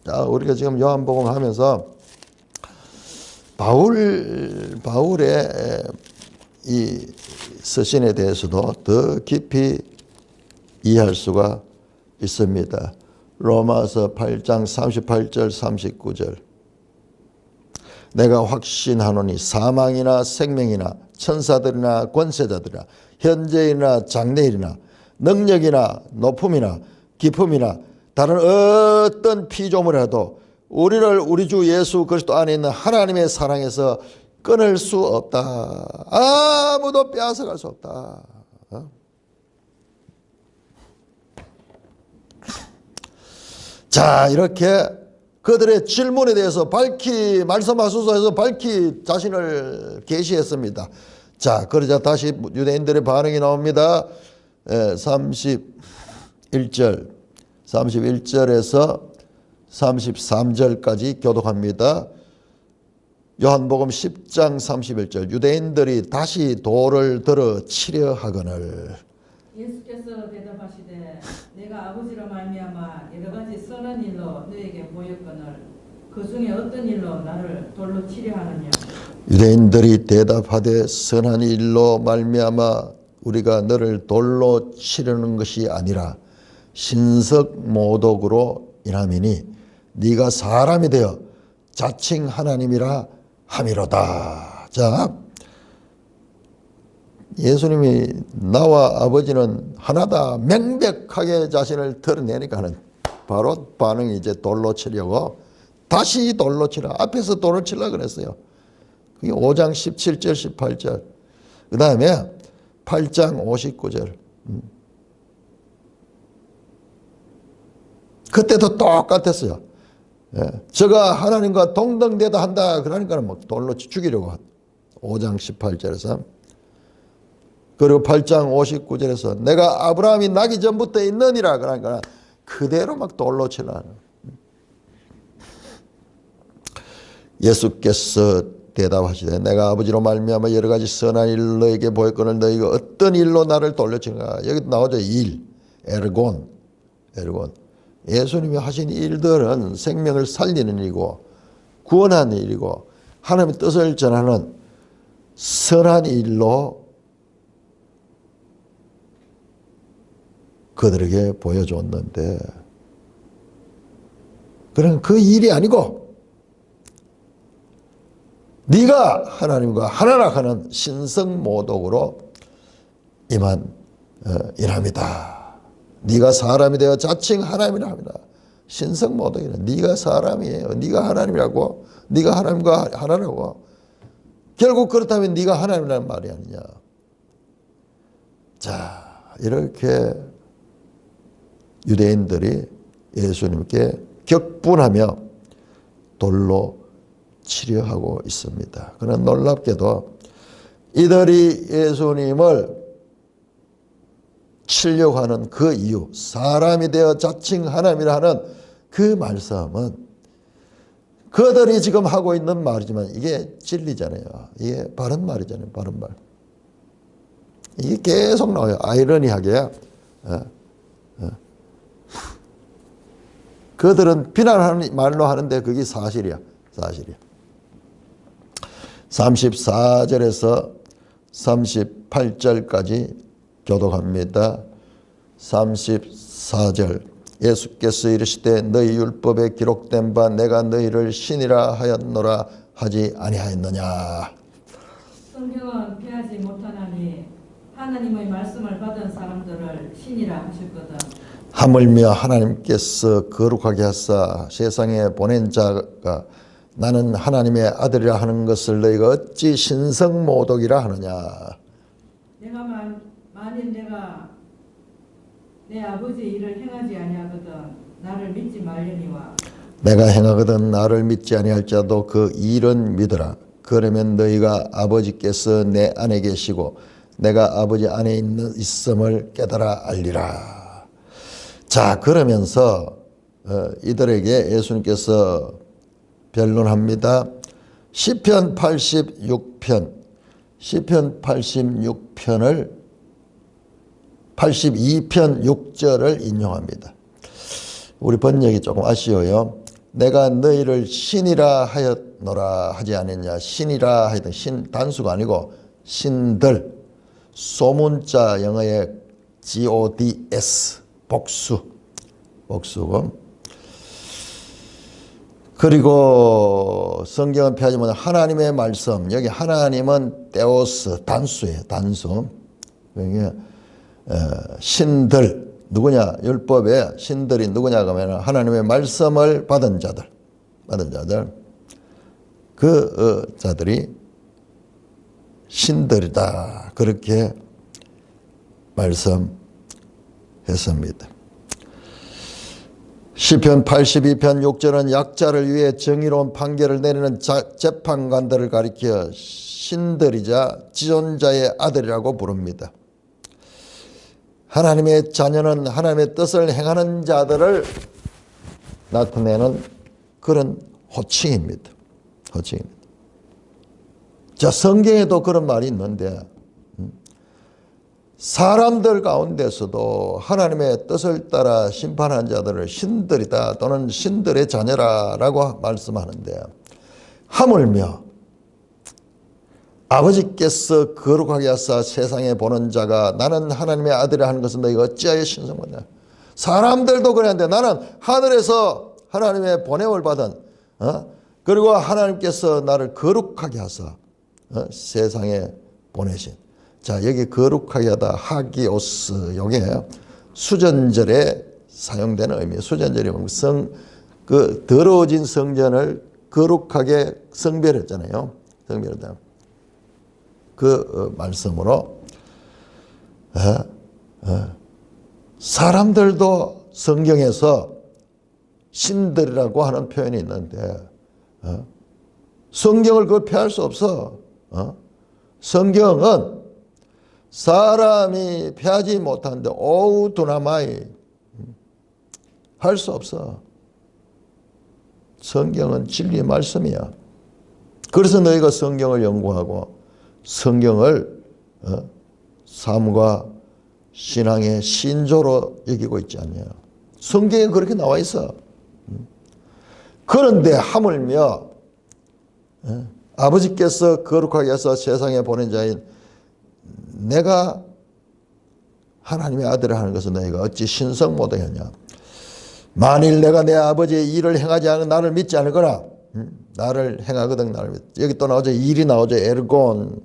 자, 우리가 지금 요한복음 하면서 바울의 이 서신에 대해서도 더 깊이 이해할 수가 있습니다. 로마서 8장 38절 39절. 내가 확신하노니 사망이나 생명이나 천사들이나 권세자들이나 현재이나 장래이나 능력이나 높음이나 깊음이나 다른 어떤 피조물이라도 우리를 우리 주 예수 그리스도 안에 있는 하나님의 사랑에서 끊을 수 없다. 아무도 빼앗아갈 수 없다. 자, 이렇게 그들의 질문에 대해서 밝히 말씀하소서 해서 밝히 자신을 계시했습니다. 자, 그러자 다시 유대인들의 반응이 나옵니다. 31절에서 33절까지 교독합니다. 요한복음 10장 31절 유대인들이 다시 돌을 들어 치려 하거늘 예수께서 대답하시되 내가 아버지로 말미암아 여러 가지 선한 일로 너에게 보였거늘 그 중에 어떤 일로 나를 돌로 치려 하느냐. 유대인들이 대답하되 선한 일로 말미암아 우리가 너를 돌로 치려는 것이 아니라 신석모독으로 인함이니 네가 사람이 되어 자칭 하나님이라 함이로다. 자, 예수님이 나와 아버지는 하나다 명백하게 자신을 드러내니까는 바로 반응이 이제 돌로 치려고 다시 돌로 치라. 앞에서 돌을 치려고 그랬어요. 그게 5장 17절 18절 그 다음에 8장 59절 그때도 똑같았어요. 예. 저가 하나님과 동등되다 한다 그러니까 뭐 돌로 죽이려고 5장 18절에서 그리고 8장 59절에서 내가 아브라함이 나기 전부터 있느니라 그러니까 그대로 막 돌로 치라. 예수께서 대답하시되 내가 아버지로 말미암아 여러 가지 선한 일을 너에게 보였거늘 너희가 어떤 일로 나를 돌려 치는가. 여기 나오죠. 일, 에르곤. 예수님이 하신 일들은 생명을 살리는 일이고 구원하는 일이고 하나님의 뜻을 전하는 선한 일로 그들에게 보여줬는데 그런 그 일이 아니고 네가 하나님과 하나라 하는 신성모독으로 임한 일함이다. 네가 사람이 되어 자칭 하나님이라 합니다. 신성모독이는 네가 사람이에요. 네가 하나님이라고. 네가 하나님과 하나라고. 결국 그렇다면 네가 하나님이라는 말이 아니냐. 자, 이렇게 유대인들이 예수님께 격분하며 돌로 치려하고 있습니다. 그러나 놀랍게도 이들이 예수님을 치려고 하는 그 이유, 사람이 되어 자칭 하나님이라 하는 그 말씀은 그들이 지금 하고 있는 말이지만 이게 진리잖아요. 이게 바른 말이잖아요. 바른 말. 이게 계속 나와요. 아이러니하게. 그들은 비난하는 말로 하는데 그게 사실이야. 34절에서 38절까지 교독합니다. 34절 예수께서 이르시되 너희 율법에 기록된 바 내가 너희를 신이라 하였노라 하지 아니하였느냐. 성경은 피하지 못하나니 하나님의 말씀을 받은 사람들을 신이라 하셨거든. 하물며 하나님께서 거룩하게 하사 세상에 보낸 자가 나는 하나님의 아들이라 하는 것을 너희가 어찌 신성모독이라 하느냐. 내가 만일 내가 내 아버지 일을 행하지 아니하거든 나를 믿지 말려니와. 내가 행하거든 나를 믿지 아니할 자도 그 일은 믿으라. 그러면 너희가 아버지께서 내 안에 계시고 내가 아버지 안에 있음을 깨달아 알리라. 자, 그러면서 이들에게 예수님께서 변론합니다. 시편 82편 82편 6절을 인용합니다. 우리 번역이 조금 아쉬워요. 내가 너희를 신이라 하였노라 하지 않았냐. 신이라 하여튼 신 단수가 아니고 신들 소문자 영어의 GODS 복수. 그리고 성경은 피하지 못한 하나님의 말씀. 여기 하나님은 테오스 단수예요. 단수. 그러니까 신들 누구냐? 율법의 신들이 누구냐 하면 하나님의 말씀을 받은 자들. 그 자들이 신들이다. 그렇게 말씀했습니다. 시편 82편 6절은 약자를 위해 정의로운 판결을 내리는 재판관들을 가리켜 신들이자 지존자의 아들이라고 부릅니다. 하나님의 자녀는 하나님의 뜻을 행하는 자들을 나타내는 그런 호칭입니다. 호칭입니다. 자, 성경에도 그런 말이 있는데 사람들 가운데서도 하나님의 뜻을 따라 심판한 자들을 신들이다 또는 신들의 자녀라고 말씀하는데, 하물며 아버지께서 거룩하게 하사 세상에 보는 자가 나는 하나님의 아들이라 하는 것은 너희가 어찌하여 신성하냐. 사람들도 그랬는데 나는 하늘에서 하나님의 보냄을 받은 그리고 하나님께서 나를 거룩하게 하사 세상에 보내신. 자, 여기 거룩하게 하다 하기오스, 요게 수전절에 사용되는 의미. 수전절이 그 더러워진 성전을 거룩하게 성별했잖아요. 성별했다. 그 말씀으로 사람들도 성경에서 신들이라고 하는 표현이 있는데 성경을 그걸 피할 수 없어. 성경은 사람이 피하지 못하는데 오우 두나마이 할 수 없어. 성경은 진리의 말씀이야. 그래서 너희가 성경을 연구하고 성경을 삶과 신앙의 신조로 여기고 있지 않냐. 성경에 그렇게 나와 있어. 그런데 하물며 아버지께서 거룩하게 해서 세상에 보낸 자인 내가 하나님의 아들을 하는 것은 너희가 어찌 신성 못하겠냐. 만일 내가 내 아버지의 일을 행하지 않은 나를 믿지 않을거나 나를 행하거든 나를 믿. 여기 또 나오죠. 일이 나오죠. 에르곤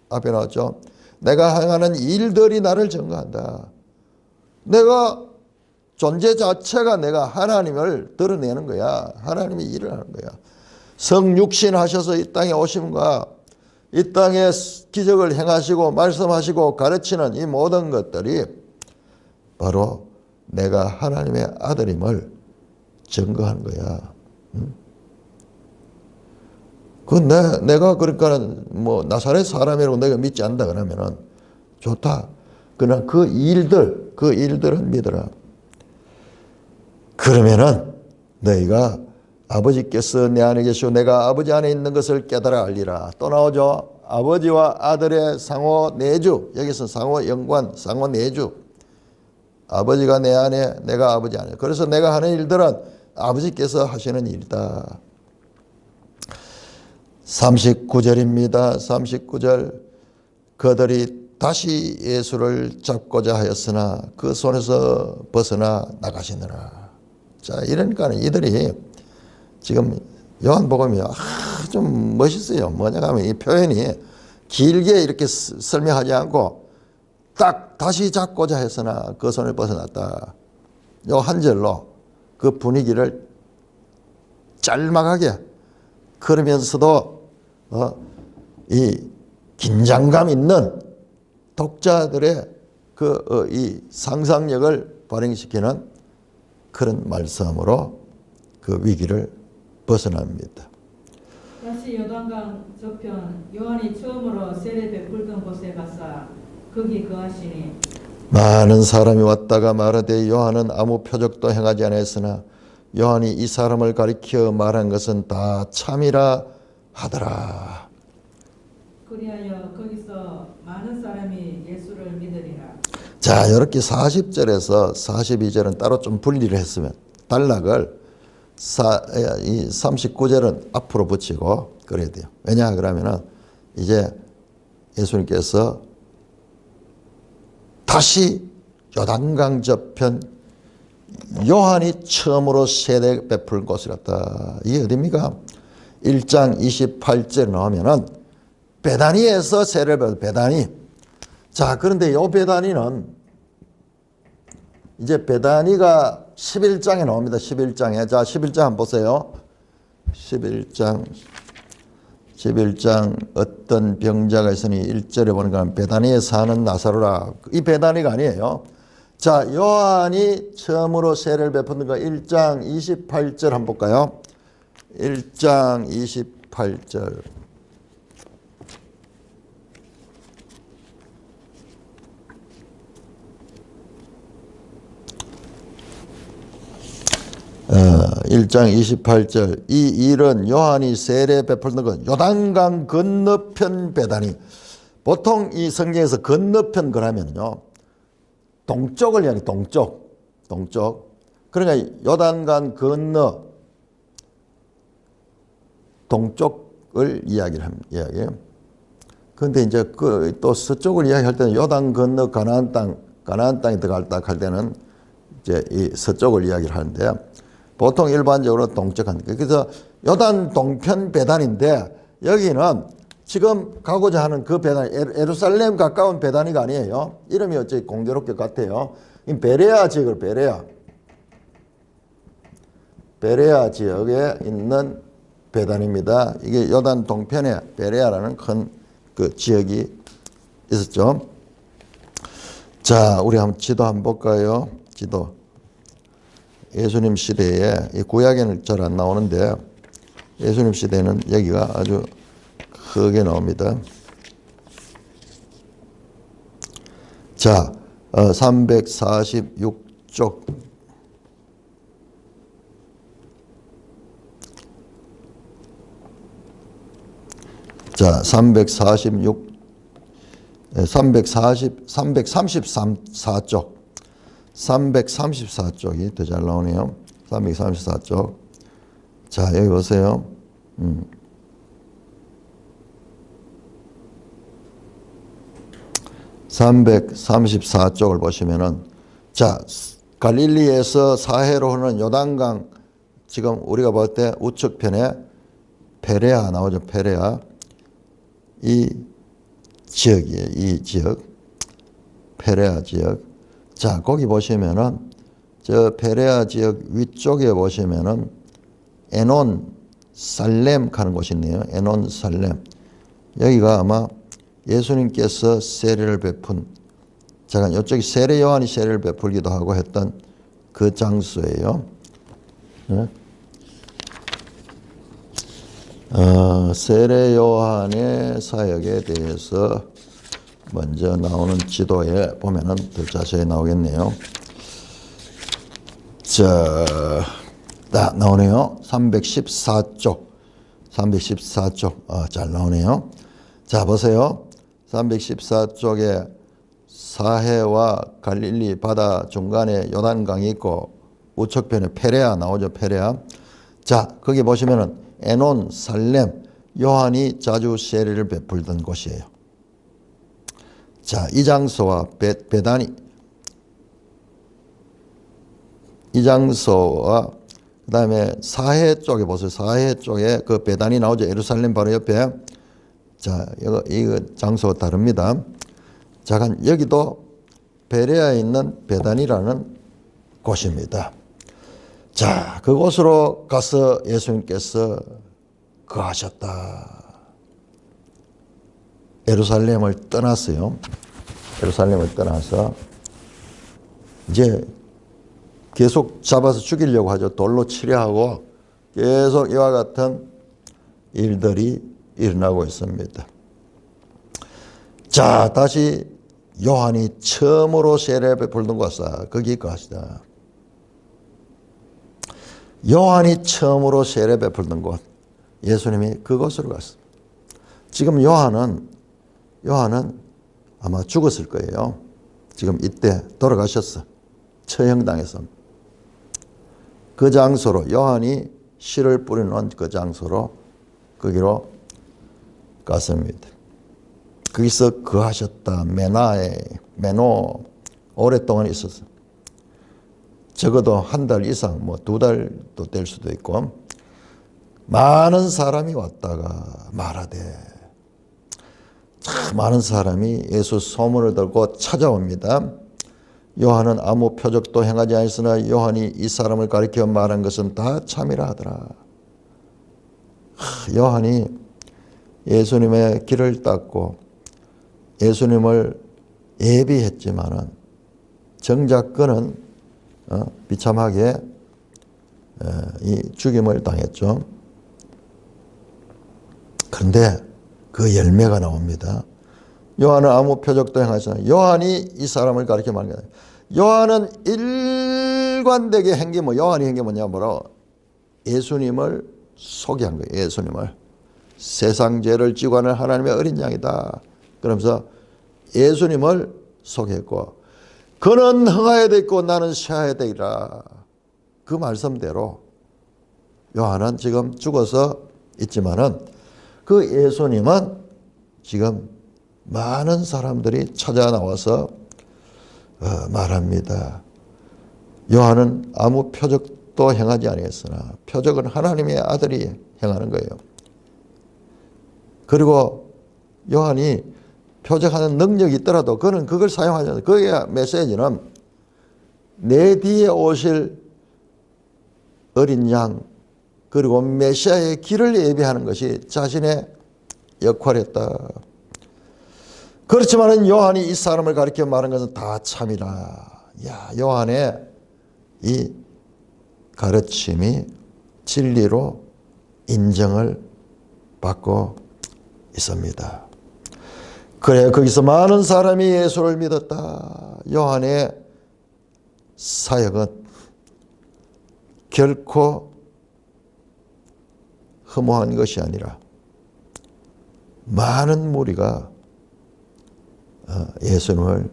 앞에 나왔죠. 내가 행하는 일들이 나를 증거한다. 내가 존재 자체가 내가 하나님을 드러내는 거야. 하나님이 일을 하는 거야. 성육신 하셔서 이 땅에 오심과 이 땅에 기적을 행하시고 말씀하시고 가르치는 이 모든 것들이 바로 내가 하나님의 아들임을 증거하는 거야. 내가 그러니까 뭐 나사렛 사람이라고 내가 믿지 않는다 그러면은 좋다. 그러나 그 일들은 믿어라. 그러면은 너희가 아버지께서 내 안에 계시고 내가 아버지 안에 있는 것을 깨달아 알리라. 또 나오죠. 아버지와 아들의 상호 내주. 여기서 상호 연관, 상호 내주. 아버지가 내 안에, 내가 아버지 안에. 그래서 내가 하는 일들은 아버지께서 하시는 일이다. 39절입니다. 39절. 그들이 다시 예수를 잡고자 하였으나 그 손에서 벗어나 나가시느라. 자, 이러니까 이들이 지금 요한복음이 좀 멋있어요. 뭐냐 하면 이 표현이 길게 이렇게 설명하지 않고 딱 다시 잡고자 했으나 그 손을 벗어났다. 요 한 절로 그 분위기를 짤막하게, 그러면서도 이 긴장감 있는 독자들의 이 상상력을 발휘시키는 그런 말씀으로 그 위기를 벗어납니다. 다시 요단강 저편 요한이 처음으로 세례 베풀던 곳에 가서 거기 거하시니 많은 사람이 왔다가 말하되 요한은 아무 표적도 행하지 않았으나 요한이 이 사람을 가리켜 말한 것은 다 참이라 하더라. 그리하여 거기서 많은 사람이 예수를 믿으리라. 자, 이렇게 40절에서 42절은 따로 좀 분리를 했으면 단락을 이 39절은 앞으로 붙이고 그래야 돼요. 왜냐 그러면은 이제 예수님께서 다시 요단강 저편 요한이 처음으로 세례 베풀 곳이었다. 이게 어디입니까? 1장 28절 나오면은 베다니에서 세례를 베풀 베다니. 자, 그런데 요 베다니는 이제 베다니가 11장에 나옵니다. 11장에. 자, 11장 한번 보세요. 11장 어떤 병자가 있으니 1절에 보니까 베다니에 사는 나사로라. 이 베다니가 아니에요. 자, 요한이 처음으로 세례를 베푸는 거 1장 28절 한번 볼까요? 1장 28절. 어, 1장 28절. 이 일은 요한이 세례 베풀는 것 요단강 건너편 배단이, 보통 이 성경에서 건너편 그러면요 동쪽을 이야기, 동쪽. 그러니까 요단강 건너 동쪽을 이야기해요. 그런데 이제 또 서쪽을 이야기할 때는 요단 건너 가나안 땅에 들어갈 할 때는 이제 이 서쪽을 이야기를 하는데, 보통 일반적으로 동쪽합니다. 그래서 요단 동편 배단인데, 여기는 지금 가고자 하는 그 배단, 예루살렘 가까운 배단이가 아니에요. 이름이 어째 공교롭게 같아요. 베레아 지역을, 베레아 지역에 있는 배단입니다. 이게 요단 동편에 베레아라는 큰 그 지역이 있었죠. 자, 우리 한번 지도 한번 볼까요? 지도. 예수님 시대에, 이 구약에는 잘 안 나오는데 예수님 시대는 여기가 아주 크게 나옵니다. 자, 346쪽. 자, 334쪽. 334쪽이 더 잘 나오네요. 334쪽. 자, 여기 보세요. 334쪽을 보시면은, 자, 갈릴리에서 사해로 흐르는 요단강, 지금 우리가 볼 때 우측편에 페레아 나오죠. 페레아. 이 지역이에요. 이 지역. 페레아 지역. 자, 거기 보시면은, 저 페레아 지역 위쪽에 보시면은 에논 살렘 가는 곳이 있네요. 에논 살렘. 여기가 아마 예수님께서 세례를 베푼, 잠깐 이쪽이 세례 요한이 세례를 베풀기도 하고 했던 그 장소예요. 네? 세례 요한의 사역에 대해서 먼저 나오는 지도에 보면은 더 자세히 나오겠네요. 자, 나오네요. 314쪽. 잘 나오네요. 자, 보세요. 314쪽에 사해와 갈릴리 바다 중간에 요단강이 있고 우측편에 페레아 나오죠. 페레아. 자, 거기 보시면은 에논, 살렘, 요한이 자주 세례를 베풀던 곳이에요. 자, 이 장소와 베다니, 이 장소와 그 다음에 사해 쪽에 보세요. 사해 쪽에 그 베다니 나오죠. 예루살렘 바로 옆에. 자, 이거 장소가 다릅니다. 자, 여기도 베레아에 있는 베단이라는 곳입니다. 자, 그곳으로 가서 예수님께서 거하셨다. 예루살렘을 떠났어요. 예루살렘을 떠나서 이제 계속 잡아서 죽이려고 하죠. 돌로 치려 하고 계속 이와 같은 일들이 일어나고 있습니다. 자, 다시 요한이 처음으로 세례 베풀던 곳이다. 거기 가시다. 요한이 처음으로 세례 베풀던 곳, 예수님이 그곳으로 갔습니다. 지금 요한은 아마 죽었을 거예요. 지금 이때 돌아가셨어. 처형당해서. 그 장소로, 요한이 씨를 뿌려놓은 그 장소로, 거기로 갔습니다. 거기서 거하셨다. 메노 오랫동안 있었어. 적어도 한 달 이상, 뭐 2달도 될 수도 있고, 많은 사람이 왔다가 말하되, 참 많은 사람이 예수 소문을 듣고 찾아옵니다. 요한은 아무 표적도 행하지 않았으나 요한이 이 사람을 가리켜 말한 것은 다 참이라 하더라. 요한이 예수님의 길을 닦고 예수님을 예비했지만은 정작 그는 비참하게 이 죽임을 당했죠. 그런데 그 열매가 나옵니다. 요한은 아무 표적도 행하지 않아요. 요한이 이 사람을 가리켜 말하는 거예요. 요한은 일관되게 행기 요한이 행기 뭐냐 예수님을 소개한 거예요. 예수님을 세상 죄를 지고 하는 하나님의 어린 양이다. 그러면서 예수님을 소개했고 그는 흥하여야 되고 나는 쇠하여야 되리라. 그 말씀대로 요한은 지금 죽어서 있지만은 그 예수님은 지금 많은 사람들이 찾아 나와서 말합니다. 요한은 아무 표적도 행하지 아니했으나 표적은 하나님의 아들이 행하는 거예요. 그리고 요한이 표적하는 능력이 있더라도 그는 그걸 사용하지 않아요. 그의 메시지는 내 뒤에 오실 어린 양 그리고 메시아의 길을 예비하는 것이 자신의 역할이었다. 그렇지만 요한이 이 사람을 가리켜 말한 것은 다 참이라. 요한의 이 가르침이 진리로 인정을 받고 있습니다. 그래 거기서 많은 사람이 예수를 믿었다. 요한의 사역은 결코 허무한 것이 아니라 많은 무리가 예수님을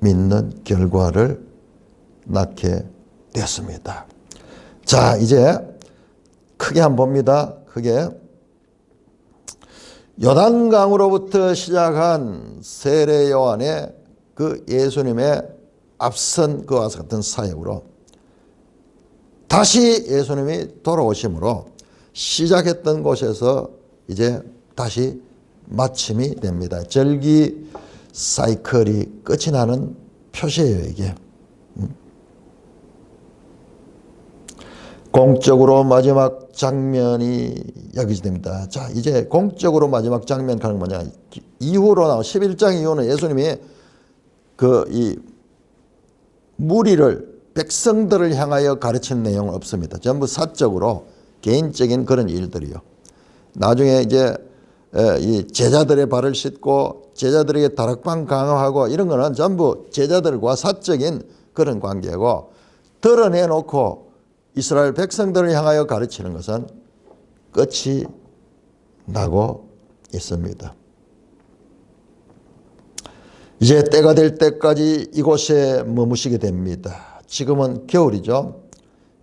믿는 결과를 낳게 되었습니다. 자, 이제 크게 한번 봅니다. 크게 요단강으로부터 시작한 세례 요한의 그 예수님의 앞선 그와 같은 사역으로 다시 예수님이 돌아오심으로 시작했던 곳에서 이제 다시 마침이 됩니다. 절기 사이클이 끝이 나는 표시예요, 이게. 공적으로 마지막 장면이 여기서 됩니다. 자, 이제 공적으로 마지막 장면 가는 뭐냐. 이후로 나온 11장 이후는 예수님이 이 무리를, 백성들을 향하여 가르치는 내용은 없습니다. 전부 사적으로 개인적인 그런 일들이요. 나중에 이제 이 제자들의 발을 씻고 제자들에게 다락방 강화하고 이런 거는 전부 제자들과 사적인 그런 관계고 드러내놓고 이스라엘 백성들을 향하여 가르치는 것은 끝이 나고 있습니다. 이제 때가 될 때까지 이곳에 머무시게 됩니다. 지금은 겨울이죠.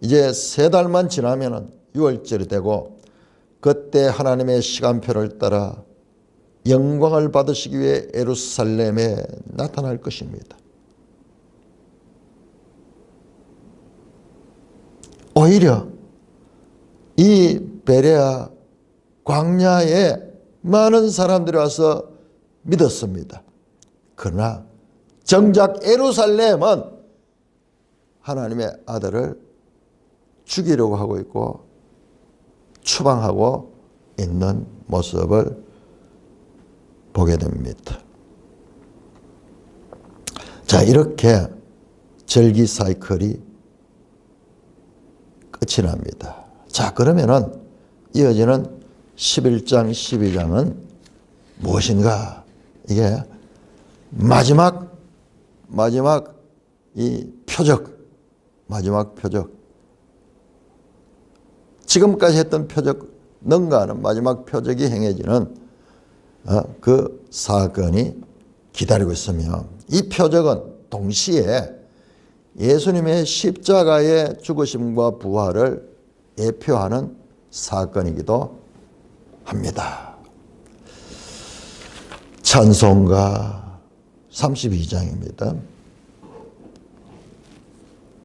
이제 3달만 지나면 6월절이 되고 그때 하나님의 시간표를 따라 영광을 받으시기 위해 예루살렘에 나타날 것입니다. 오히려 이 베레아 광야에 많은 사람들이 와서 믿었습니다. 그러나 정작 예루살렘은 하나님의 아들을 죽이려고 하고 있고 추방하고 있는 모습을 보게 됩니다. 자, 이렇게 절기 사이클이 끝이 납니다. 자, 그러면은 이어지는 11장, 12장은 무엇인가? 이게 마지막 이 표적, 마지막 표적. 지금까지 했던 표적 능가하는 마지막 표적이 행해지는 그 사건이 기다리고 있으며 이 표적은 동시에 예수님의 십자가의 죽으심과 부활을 예표하는 사건이기도 합니다. 찬송가 32장입니다.